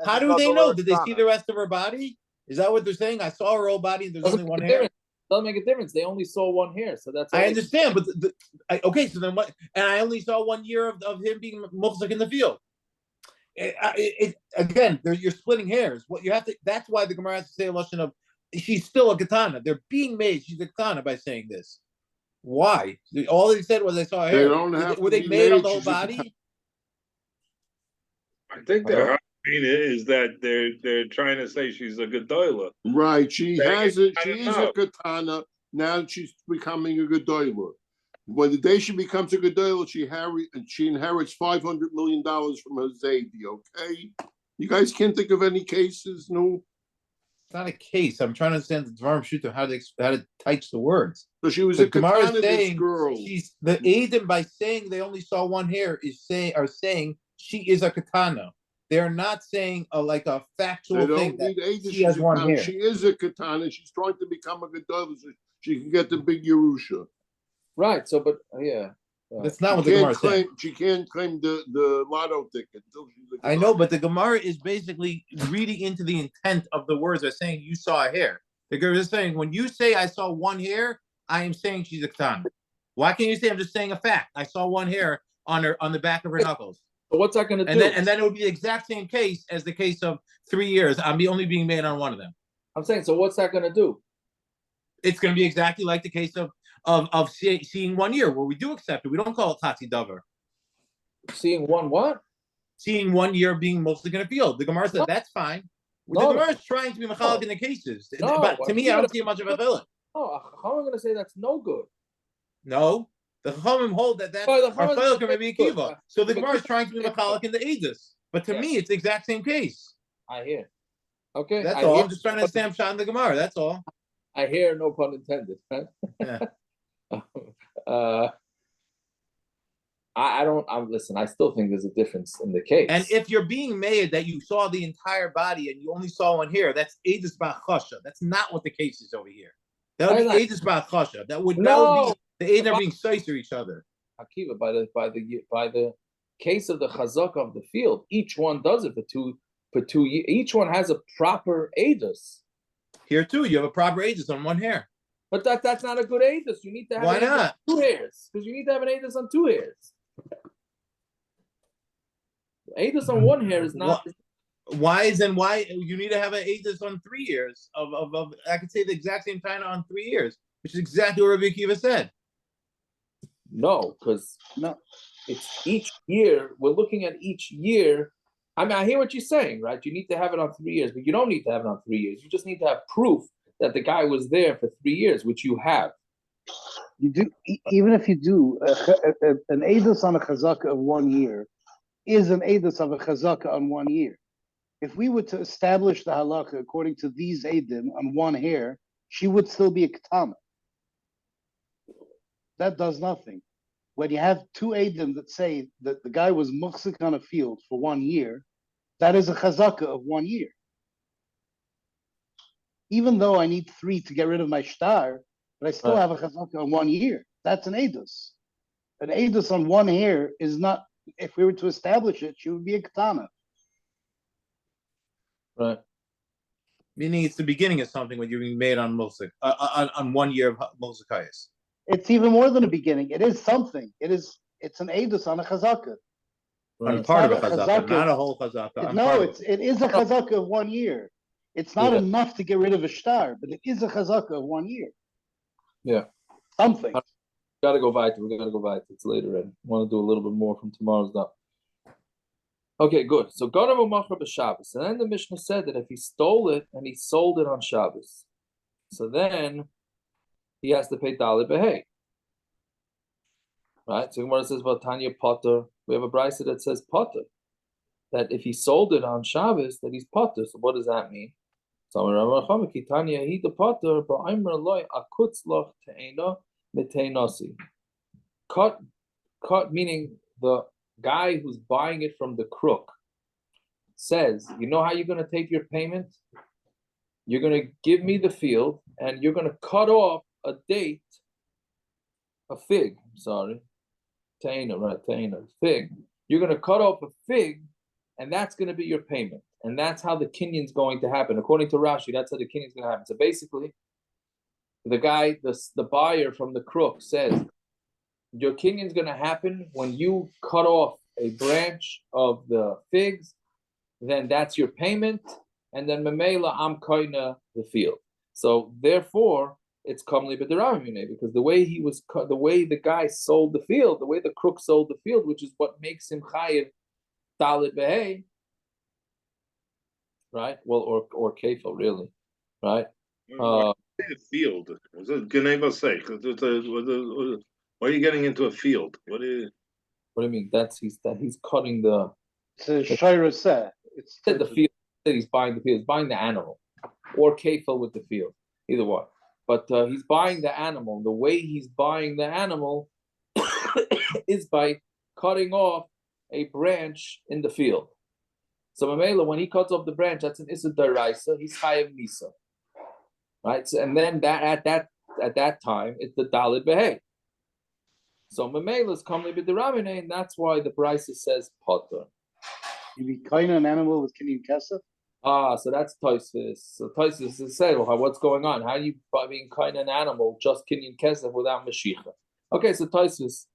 How do they know? Did they see the rest of her body? Is that what they're saying? I saw her whole body and there's only one hair. Doesn't make a difference. They only saw one hair, so that's. I understand, but okay. So then what? And I only saw 1 year of him being mufsek in the field. Again, you're splitting hairs. What you have to. That's why the Gemara has to say a lesson of she's still a katana. They're being made. She's a katana by saying this. Why? All they said was I saw hair. Were they made on the whole body? I think their mean is that they're trying to say she's a gedola. Right. She is a katana. Now she's becoming a gedola. When the day she becomes a gedola, she inherits $500 million from her Zaidi. Okay, you guys can't think of any cases, no. It's not a case. I'm trying to understand the Dvarim Shuta how to touch the words. So she was a katana, saying, this girl. She's the Adam by saying they only saw one hair are saying she is a katana. They're not saying like a factual thing that she has one hair. She is a katana. She's trying to become a gedola so she can get the big Yerusha. Right. So, but yeah. That's not what the Gemara said. She can't claim the lotto ticket. I know, but the Gemara is basically reading into the intent of the words. They're saying you saw a hair. The Gemara is saying when you say I saw one hair, I am saying she's a katan. Why can't you say I'm just saying a fact? I saw one hair on the back of her knuckles. So what's that going to do? And then it would be the exact same case as the case of 3 years. I'm only being made on one of them. I'm saying, so what's that going to do? It's going to be exactly like the case of seeing 1 year, where we do accept it. We don't call it Tati Dover. Seeing one what? Seeing 1 year being mostly going to field. The Gemara said that's fine. No. The Gemara is trying to be machalik in the cases. No, But to me, I don't see much of a villain. No, how am I going to say that's no good? No. The Chachamim hold that that's Oh, the our Chachamim Chaylik Rabbi Akiva. So the Gemara is trying to be machalik in the Edus. But to me, it's the exact same case. I hear. Okay. That's all. I'm just trying to understand Pshat in the Gemara. That's all. I hear, no pun intended. Right? Yeah. Listen, I still think there's a difference in the case. And if you're being made that you saw the entire body and you only saw one here, that's Edus Ba'chasha. That's not what the case is over here. That would be Edus Ba'chasha. That would be the Edom being sicer each other. Akiva, by the case of the chazaka of the field, each one does it for 2 years. Each one has a proper Edus. Here too, you have a proper Edus on one hair. But that's not a good Edus. You need to have Why not? 2 hairs. Because you need to have an Edus on 2 hairs. Edus on 1 hair is not. Why you need to have an Edus on 3 years of I could say the exact same time on 3 years, which is exactly what Rabbi Akiva said. No, because it's each year. We're looking at each year. I mean, I hear what you're saying, right? You need to have it on 3 years, but you don't need to have it on 3 years. You just need to have proof that the guy was there for 3 years, which you have. You do, even if you do an edus on a chazaka of 1 year is an edus of a chazaka on 1 year. If we were to establish the halacha according to these edim on 1 hair, she would still be a katana. That does nothing. When you have 2 edim that say that the guy was muhsik on a field for 1 year, that is a chazaka of 1 year. Even though I need 3 to get rid of my shtar, but I still have a chazaka on 1 year. That's an edus. An edus on 1 hair is not. If we were to establish it, she would be a katana. Right. Meaning it's the beginning of something when you're being made on Mosik, on 1 year of Mosikayas. It's even more than a beginning. It is something. It's an edus on a chazaka. On part of a chazaka, not a whole chazaka. No, it is a chazaka of 1 year. It's not enough to get rid of a shtar, but it is a chazaka of 1 year. Yeah. Something. Gotta go back. We're gonna go back. It's later. I want to do a little bit more from tomorrow's done. Okay, good. So Ganav Machar b'Shabbos, and then the Mishnah said that if he stole it and he sold it on Shabbos, so then he has to pay Dalit Behei. Right? So Gemara says about Tanya Potter. We have a brisa that says Potter, that if he sold it on Shabbos, that he's Potter. So what does that mean? So Tanya he the Potter, but I'm loy akutz loch te'ena miteinasi. Cut meaning the guy who's buying it from the crook says, you know how you're going to take your payment? You're going to give me the field and you're going to cut off a date, a fig, fig. You're going to cut off a fig and that's going to be your payment. And that's how the Kinyan's going to happen. According to Rashi, that's how the Kinyan's going to happen. So basically, the guy, the buyer from the crook says, your Kinyan's going to happen when you cut off a branch of the figs, then that's your payment, and then Memela I'm koina the field. So therefore, it's kamli b'deramimine, because the way the way the guy sold the field, the way the crook sold the field, which is what makes him chayiv dalit behei, right? Well, or kefil really, right? Field. Was it Geneva sake? Why are you getting into a field? What do you mean? He's cutting the. It's a shayra. It's the field. He's buying the field. He's buying the animal, or kefil with the field. Either one. But he's buying the animal. The way he's buying the animal is by cutting off a branch in the field. So Mamela, when he cuts off the branch, that's an Issa Daraisa. He's Chayav Misa, right? So, and then at that time, it's the Dalit Behei. So Mamela's coming with the Ramine, and that's why the Brisa says Potter. You be kind of an animal with Kinyan Kesef? So that's Toisvis. So Toisvis is said, well, what's going on? How do you being kind of an animal just Kinyan Kesef without Mashiach? Okay, so Toisvis,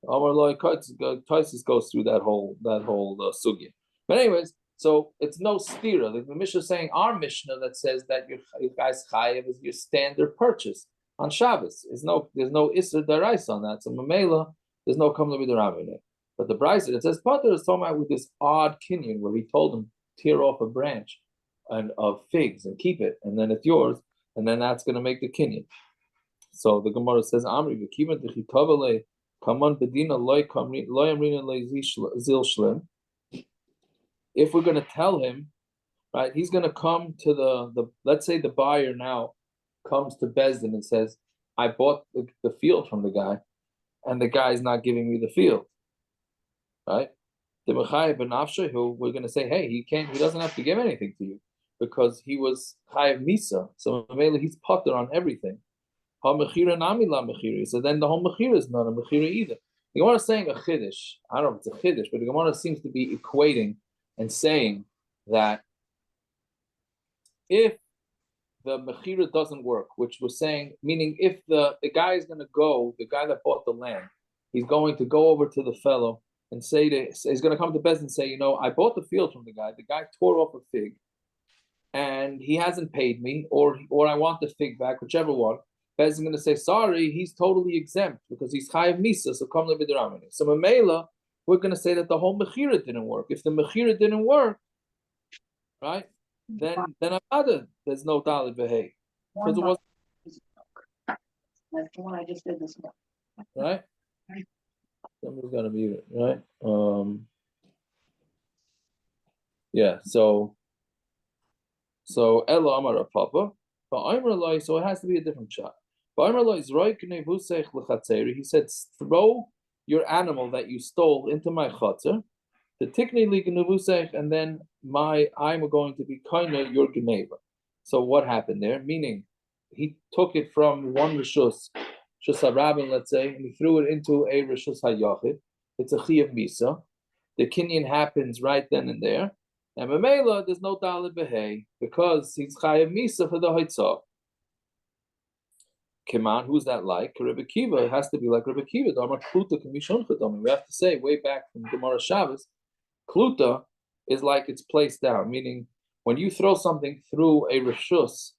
Toisvis goes through that whole sugya. But anyways, so it's no stira. The Mishnah is saying our Mishnah that says that your guys chayev is your standard purchase on Shabbos. There's no Isser Darais on that. So Mamela, there's no Kamla B'Darabine. But the Brisa that says Potter is talking about with this odd kinyan where he told him tear off a branch of figs and keep it, and then it's yours, and then that's going to make the kinyan. So the Gemara says Amri v'kivan t'chitavale kaman bedina loy amrina zil shlim. If we're going to tell him, right, he's going to come to the let's say the buyer now comes to Bezdin and says, I bought the field from the guy, and the guy's not giving me the field. Right? The Mechayev ben Nafshe, who we're going to say, hey, he doesn't have to give anything to you because he was Chayev Misa. So he's potter on everything. Ha-mechira nami la-mechira. So then the whole mechira is not a mechira either. The Gemara is saying a chiddush. I don't know if it's a chiddush, but the Gemara seems to be equating and saying that if the mechira doesn't work, which we're saying, meaning if the guy is going to go, the guy that bought the land, he's going to go over to the fellow and he's going to come to Bez and say, I bought the field from the guy. The guy tore off a fig, and he hasn't paid me, or I want the fig back, whichever one. Bez is going to say, sorry, he's totally exempt because he's chayav misa, so come live with the Ramani. So Mamela, we're going to say that the whole mechira didn't work. If the mechira didn't work, right, then there's no dalid v'hei because it was That's the one I just did this morning. right. Somebody's gonna mute it, right? Yeah. So Ella Amar Papa, but Amar so it has to be a different shot. But Amar is he said, throw your animal that you stole into my chatzar, the tikni li and then I'm going to be kind of your geneva. So what happened there? Meaning, he took it from one rishus. Rabin, let's say, and he threw it into a Rishus HaYachid. It's a Chi of Misa. The Kinyan happens right then and there. And Mamela, there's no Dalid Behei because he's Chai of Misa for the Haitzah. Keman, who's that like? Rebbe Kiva, it has to be like Rebbe Kiva. We have to say, way back from Gemara Shabbos, Kluta is like it's placed down, meaning when you throw something through a Rishus,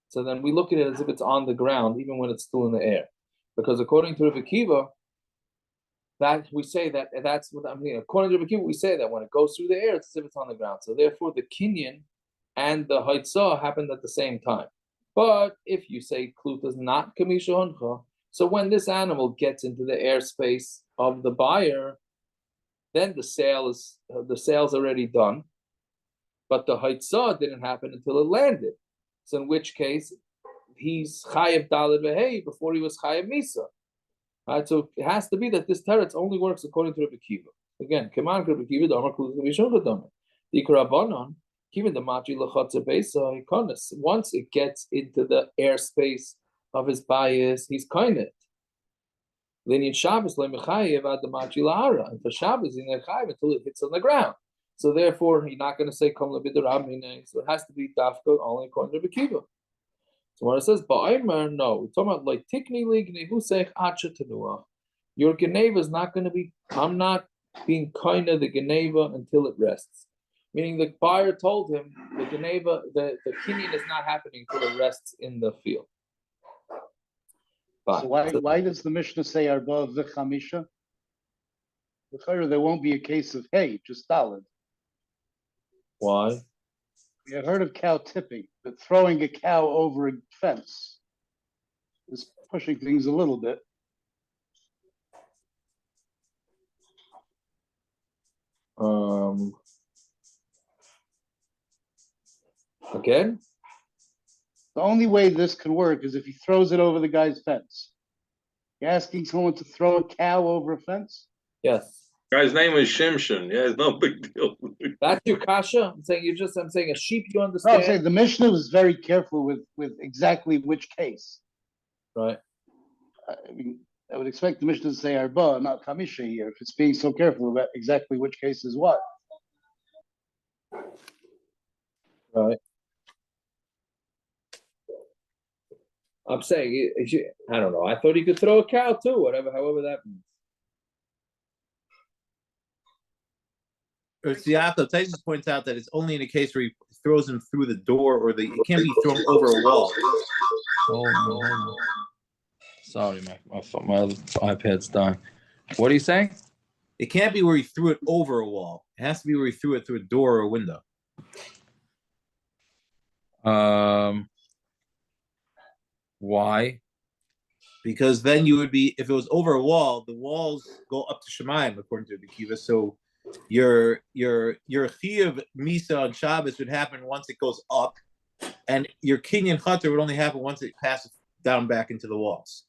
so then we look at it as if it's on the ground, even when it's still in the air. Because according to Rebbe Kiva, that we say that's what I mean. According to Rebbe Kiva, we say that when it goes through the air, it's as if it's on the ground. So therefore, the Kinyan and the Haitzah happened at the same time. But if you say Klut is not Kamisha Honcha, so when this animal gets into the airspace of the buyer, then the sale's already done. But the Haitzah didn't happen until it landed. So in which case, he's chayev daled v'hei before he was chayev misa. Right, so it has to be that this teretz only works according to Rebbe Kiva. Again, keman Rebbe Kiva damar kluz k'mishon v'damer. The Ikarabanon, even the machi lachatza beisa hikonis. Once it gets into the airspace of his bias, he's kainet. Then in Shabbos le'mechayev ad the machi lahara, and for Shabbos he's not chayev until it hits on the ground. So therefore, he's not going to say "Kom le'bidarabine." So it has to be dafka only according to Rebbe Kiva. So when it says "Ba'aymer," no, we're talking about like tikni li gnevusech acha tenuah. Your geneva is not going to be. I'm not being kind of the geneva until it rests. Meaning the buyer told him the geneva, the kinyan is not happening until it rests in the field. So why does the Mishnah say arba v'chamisha? There won't be a case of hey, just daled. Why? We have heard of cow tipping, but throwing a cow over a fence is pushing things a little bit. Again? The only way this could work is if he throws it over the guy's fence. You're asking someone to throw a cow over a fence? Yes. Guy's name is Shimshon. Yeah, it's no big deal. That's your kasha. I'm saying a sheep. You No, understand? I'm saying the Mishnah was very careful with exactly which case. Right. I mean, I would expect the Mishnah to say arba, not chamisha here, if it's being so careful about exactly which case is what. Right. I'm saying, I don't know. I thought he could throw a cow too, however that means. Yaakov Tyson points out that it's only in a case where he throws him through the door, or it can't be thrown over a wall. Hold on. Sorry, my other iPad's dying. What are you saying? It can't be where he threw it over a wall. It has to be where he threw it through a door or a window. Why? Because then you would be, if it was over a wall, the walls go up to Shemayim, according to the Kiva. So your Chiyuv Misa on Shabbos would happen once it goes up, and your Kinyan Chater would only happen once it passes down back into the walls.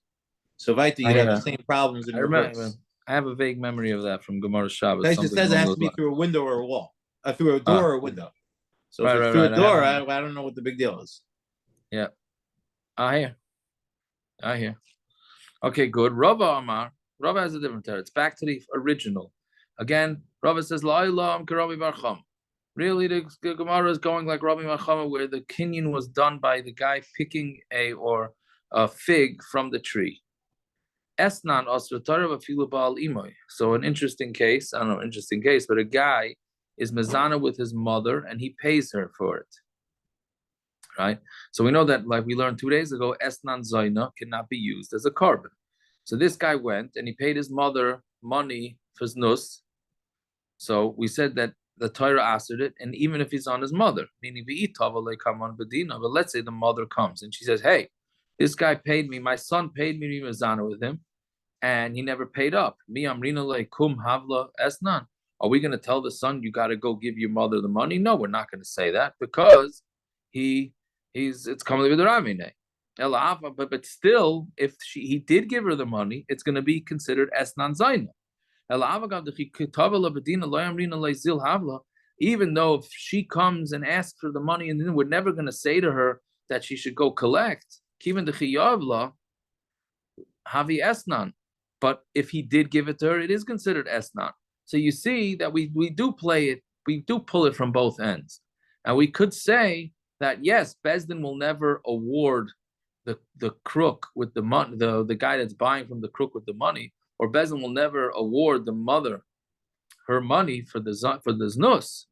So Vaita, you'd have the same problems in reverse. I have a vague memory of that from Gemara Shabbos. It says it has to be through a window or a wall, through a door or a window. So Right, if it's right, through right. a door, I don't know what the big deal is. Yeah. I hear. Okay, good. Rava Amar. Rava has a different term. It's back to the original. Again, Rava says, La'ilam Karabi Barcham. Really, the Gemara is going like Rabbi Machama, where the kinyan was done by the guy picking a fig from the tree. Esnan Osratarav Afilu Baal Imoy. So an interesting case, but a guy is mezana with his mother and he pays her for it. Right? So we know that, like we learned 2 days ago, Esnan Zaina cannot be used as a carbon. So this guy went and he paid his mother money for znus. So we said that the Torah answered it, and even if he's on his mother, meaning but let's say the mother comes and she says, hey, this guy paid me, my son paid me to be mezana with him, and he never paid up. Are we going to tell the son, you got to go give your mother the money? No, we're not going to say that, because it's coming with the Ramine. But still, if he did give her the money, it's going to be considered esnan zaina. Even though if she comes and asks for the money, and then we're never going to say to her that she should go collect, havi esnan. But if he did give it to her, it is considered esnan. So you see that we do play it, we do pull it from both ends. And we could say that, yes, Bezdin will never award the crook with the money, the guy that's buying from the crook with the money, or Bezdin will never award the mother her money for the znus,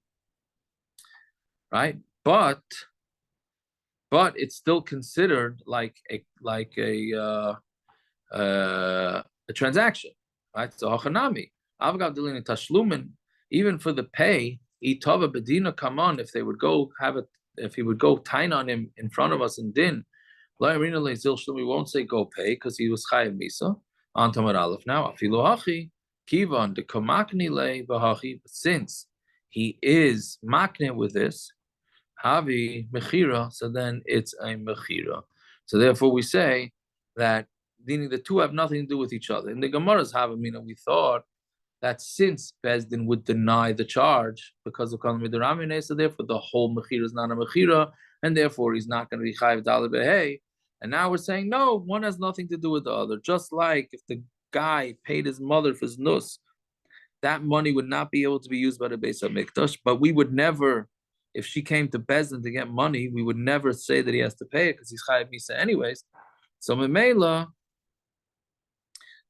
right? But it's still considered like a transaction, right? So hachanami avgav dilin tashlumin, even for the pay, itava bedina kaman, if they would go if he would go tine on him in front of us in din, we won't say go pay because he was chayav misa on Tamar Aleph. Now afilu hachi kivan de kamakni le bahachi, but since he is makne with this havi mechira, so then it's a mechira. So therefore we say that meaning the two have nothing to do with each other. In the Gemara's Havamina, we thought that since Bezdin would deny the charge because of Kalam Midoramine, so therefore the whole mechira is not a mechira, and therefore he's not going to be chayiv daleh behei. And now we're saying no, one has nothing to do with the other. Just like if the guy paid his mother for znus, that money would not be able to be used by the Beis HaMikdash, but we would never, if she came to Bezdin to get money, we would never say that he has to pay it because he's chayiv misa anyways. So Memela,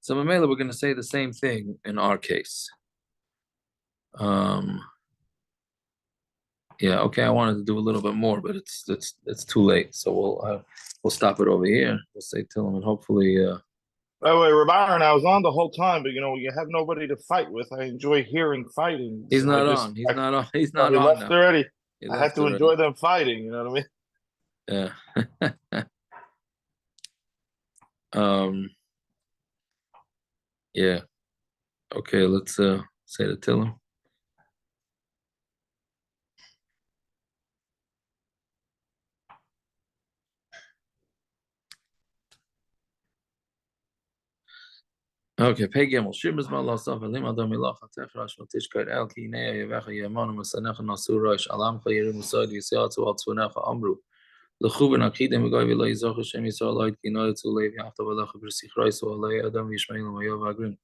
we're going to say the same thing in our case. Yeah, okay. I wanted to do a little bit more, but it's too late. So we'll stop it over here. We'll say till him, and hopefully. By the way, Rabbi, I was on the whole time, but you have nobody to fight with. I enjoy hearing fighting. He's not on. He's not on. He's not on. Left already. I have to already. enjoy them fighting. You know what I mean? Yeah. Yeah. Okay, let's say the Tillim. Okay, pay Gimel. Shimas Malasaf Alim Adam Milach Tefrash Matishkar El Kinea Yevacha Yamon Masanecha Nasur Rosh Alam Chayirim Musad Yisiatu Al Tsunecha Amru L'chuben akidim v'goy v'lo yizoch Hashem Yisrael lo'id ki no yitzu lev yachtav v'lecha b'rsichrois v'olei adam v'yishmeinu v'yov v'agrim.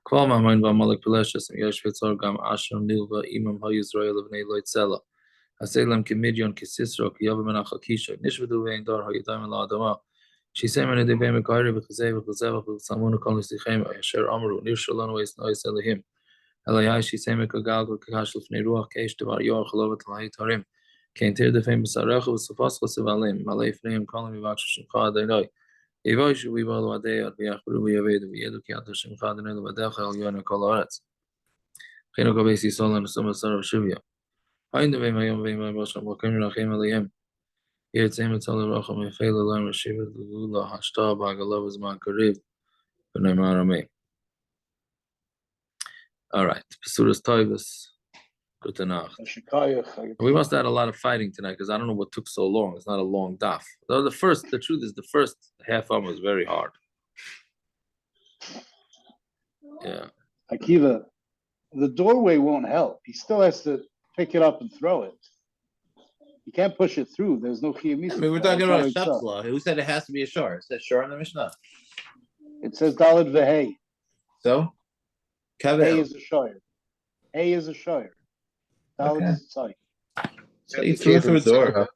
Kol ma'amoin v'amalek v'leshes v'yesh v'tzor gam asher nil v'imam ha'yisrael v'nei lo yitzela. Haselem kimidyon kisisro ki yavim en achakisha. Nishvedu ve'en dar ha'yadam la'adama. Shisem en edei be'em ekayre v'chazei v'chazei v'chazamunu kol nisichem asher amru nirshalanu v'es nois elihim. Elayai shisem ekagal v'kakash l'fnei ruach keish devar yor chalovet l'hai tarim. Keintir defem b'sarecha v'safas chosivalim. Malei fneim kolim v'vakshu shimcha adonai. Yivoi shu v'yivalu adei ad v'yachru v'yavedu v'yedu ki ata shimcha adonai l'vadecha el yona kol haaretz. Chino kabeis yisol l'nusum v'sarav shivya. Hain devem hayom v'im ha'bosham v'kim rachim aliyim. Yetzem etzal l'racham v'fei l'lam v'shivet l'gula hashta b'agalav v'zman kariv. B'nei ma'aramei. All right. Pesuras Toivus. Good enough. We must have had a lot of fighting tonight because I don't know what took so long. It's not a long daf. Though the truth is, the first half hour was very hard. Yeah. Akiva, the doorway won't help. He still has to pick it up and throw it. You can't push it through. There's no chiyamisa. I mean, we're talking about a Shep's law. Who said it has to be a shor? It says shor in the Mishnah. It says daled v'hei. So? Hey is a shor. Hey is a shor. Okay. Sorry. So you threw it through a door.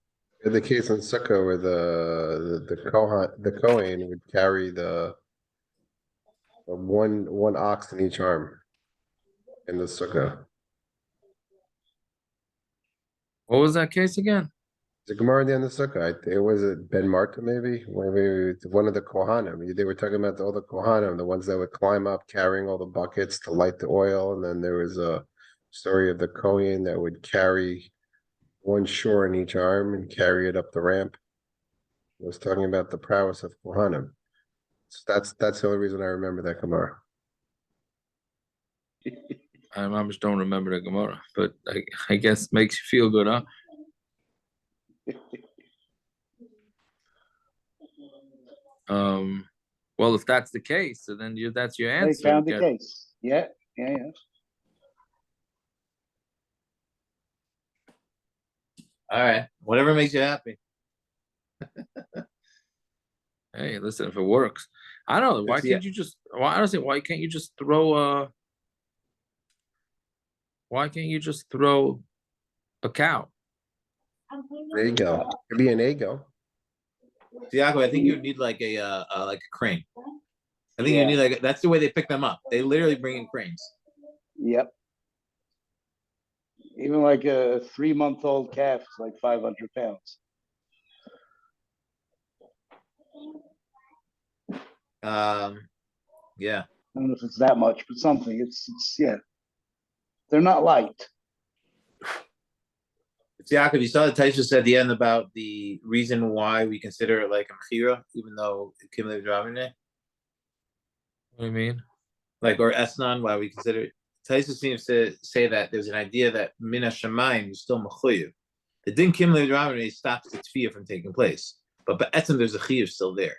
In the case in Sukkah where the Kohen would carry the one ox in each arm in the Sukkah. What was that case again? The Gemara at the end of the Sukkah, I think it was Ben Marta maybe? Maybe one of the Kohanim. They were talking about all the Kohanim, the ones that would climb up carrying all the buckets to light the oil, and then there was a story of the Kohen that would carry one shore in each arm and carry it up the ramp. It was talking about the prowess of Kohanim. So that's the only reason I remember that Gemara. I just don't remember the Gemara, but I guess makes you feel good, huh? Well, if that's the case, so then that's your answer. They found the case. Yeah. All right. Whatever makes you happy. Hey, listen, if it works. I don't know. Why can't you just why can't you just throw a cow? There you go. Could be an ego. Yaakov, I think you would need like a crane. I think you need that's the way they pick them up. They literally bring in cranes. Yep. Even like a 3-month-old calf is like 500 pounds. Yeah. I don't know if it's that much, but something. It's They're not light. It's Yaakov. You saw the Taisha said at the end about the reason why we consider it like a mechira, even though Kim Lev Dravine. What do you mean? Like, or Esnan, why we consider it. Taisa seems to say that there's an idea that Mina Shamayim is still Mechuyev. The Din Kim Lev Dravine stops the Tfiyah from taking place. But Ba'etzim, there's a Chiyuv still there.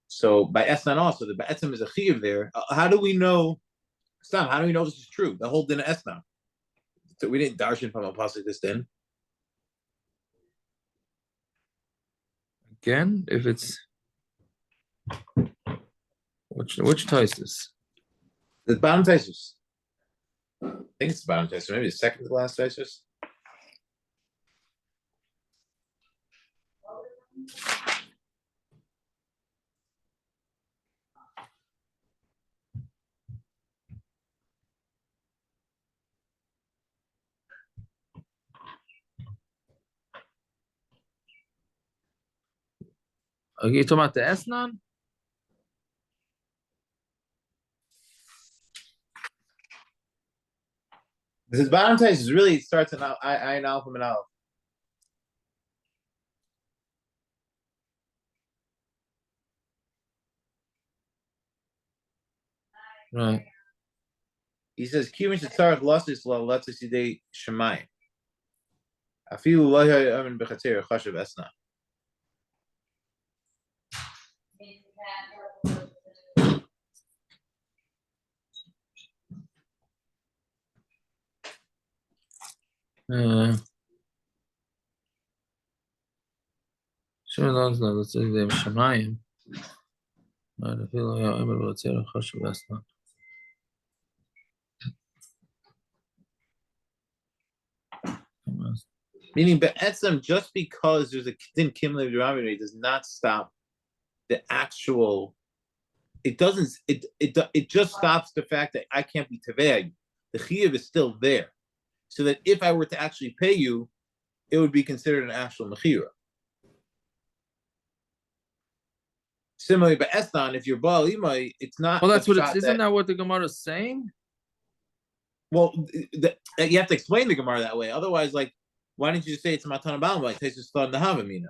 So by Esnan also, the Ba'etzim is a Chiyuv there. How do we know, Sam, how do we know this is true? The whole Din of Esnan. So we didn't darshan from a pasuk this Din. Again, if it's which Taisus? The bottom Taisus. I think it's the bottom Taisus, maybe the second to last Taisus. Are you talking about the Esnan? This is bottom Taisus. Really, it starts in Ayin Alpha and Aleph. Right. He says, "Kivin shetzarach lasis la latzis yidei shemayim. Afilu lo yamin bechatzer chashav esna." let's say they Shemayim. I feel like I'm able to say that's not. Meaning, be'etzem, just because there's a din kimle v'ramine does not stop the actual. It doesn't. It just stops the fact that I can't be tevei. The chiyuv is still there, so that if I were to actually pay you, it would be considered an actual mechira. Similarly, be'estan, if you're baal imai, it's not. Well, that's what it's. Isn't that what the Gemara is saying? Well, you have to explain the Gemara that way. Otherwise, like, why didn't you just say it's Matan Abam? Like, Taisus thought the Havamina.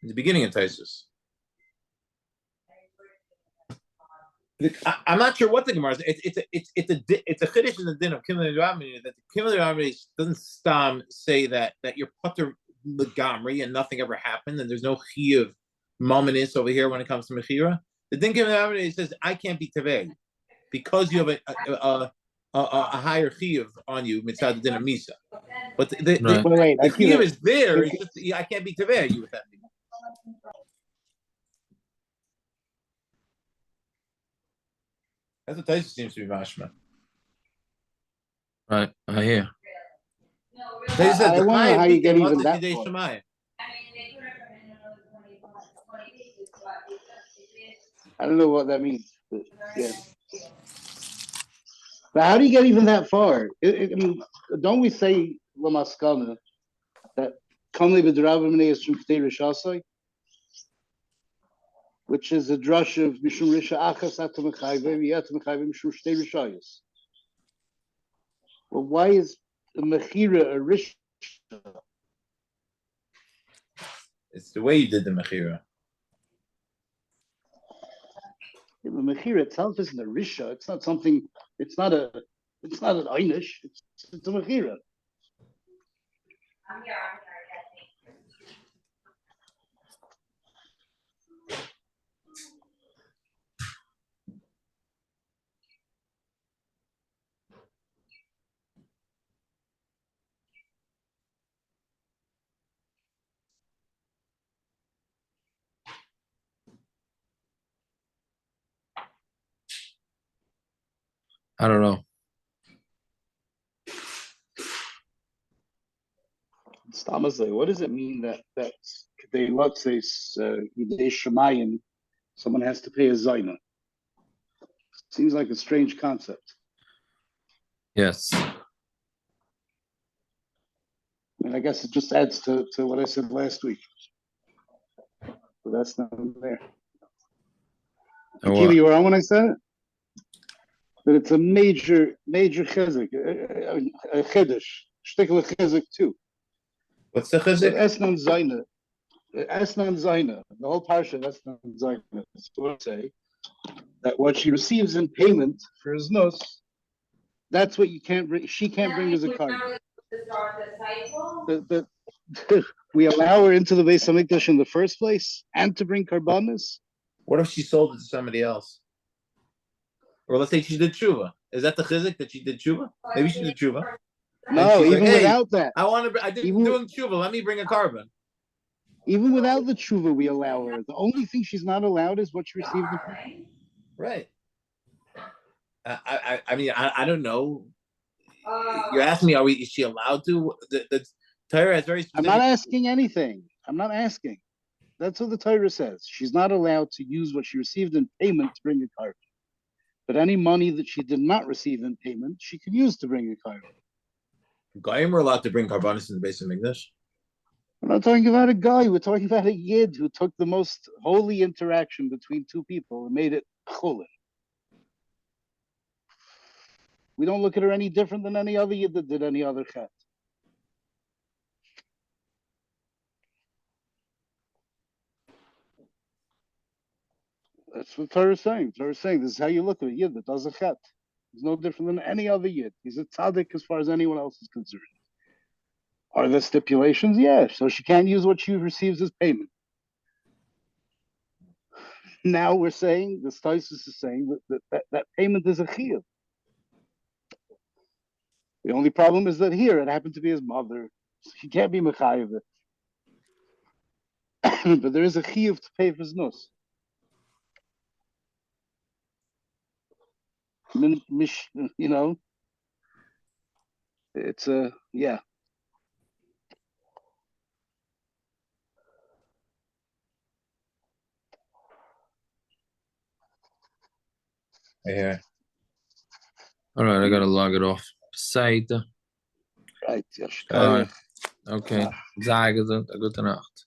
In the beginning of Taisus. I'm not sure what the Gemara is. It's a chiddush in the din of Kimler Ramini that the Kimler Ramini doesn't say that you're putter legamri and nothing ever happened and there's no chi of mominus over here when it comes to mechira. The din Kimler Ramini says I can't be tevei because you have a higher chiyuv on you mitzad the din of misa. But the chiyuv is there. It's just I can't be tevei you with that. That's what Taisa seems to be mashma. Right, I hear. I wonder how you get even that far. I don't know what that means. But yeah. But how do you get even that far? I mean, don't we say Lamaskana that Kamli B'Dravamine is from K'tei Rishasai? Which is a drush of Mishum Risha Achas Atamachayve, Yatamachayve Mishum Shtei Rishayas. Well, why is the Mechira a Risha? It's the way you did the Mechira. The Mechira itself isn't a Risha. It's not something, it's not an Einish, it's a Mechira. I don't know. Stamazay, what does it mean that they let's say Shemayim, someone has to pay a Zaina? Seems like a strange concept. Yes. And I guess it just adds to what I said last week. But that's not there. Akiva, you were on when I said it? That it's a major chizuk, a chiddush, shtickle chizuk too. What's the chizuk? Esnan Zaina, the whole parsha of Esnan Zaina is to say that what she receives in payment for his nus, that's what you can't bring. She can't bring as a card. We allow her into the Beis Hamikdash in the first place, and to bring karbanis. What if she sold it to somebody else? Or let's say she did tshuva. Is that the chizuk that she did tshuva? Maybe she did tshuva. No, even like, without that. I didn't doing tshuva. Let me bring a carbon. Even without the tshuva, we allow her. The only thing she's not allowed is what she received. Right. I mean, I don't know. You're asking me, is she allowed to? The Torah is very specific. I'm not asking anything. I'm not asking. That's what the Torah says. She's not allowed to use what she received in payment to bring a carbon. But any money that she did not receive in payment, she can use to bring a carbon. Goyim are allowed to bring carbonis in the Beis Hamikdash. We're not talking about a guy. We're talking about a yid who took the most holy interaction between two people and made it chulin. We don't look at her any different than any other yid that did any other chet. That's what Torah is saying. Torah is saying this is how you look at a yid that does a chet. He's no different than any other yid. He's a tzaddik as far as anyone else is concerned. Are there stipulations? Yeah. So she can't use what she receives as payment. Now we're saying, the Taisus is saying that payment is a chiyuv. The only problem is that here it happened to be his mother. He can't be mechayev it. But there is a chiyuv to pay for his nus. You know, it's a yeah. Yeah. All right, I gotta log it off. Site. Right, yes. All right. Okay. Sagen Sie, gute Nacht.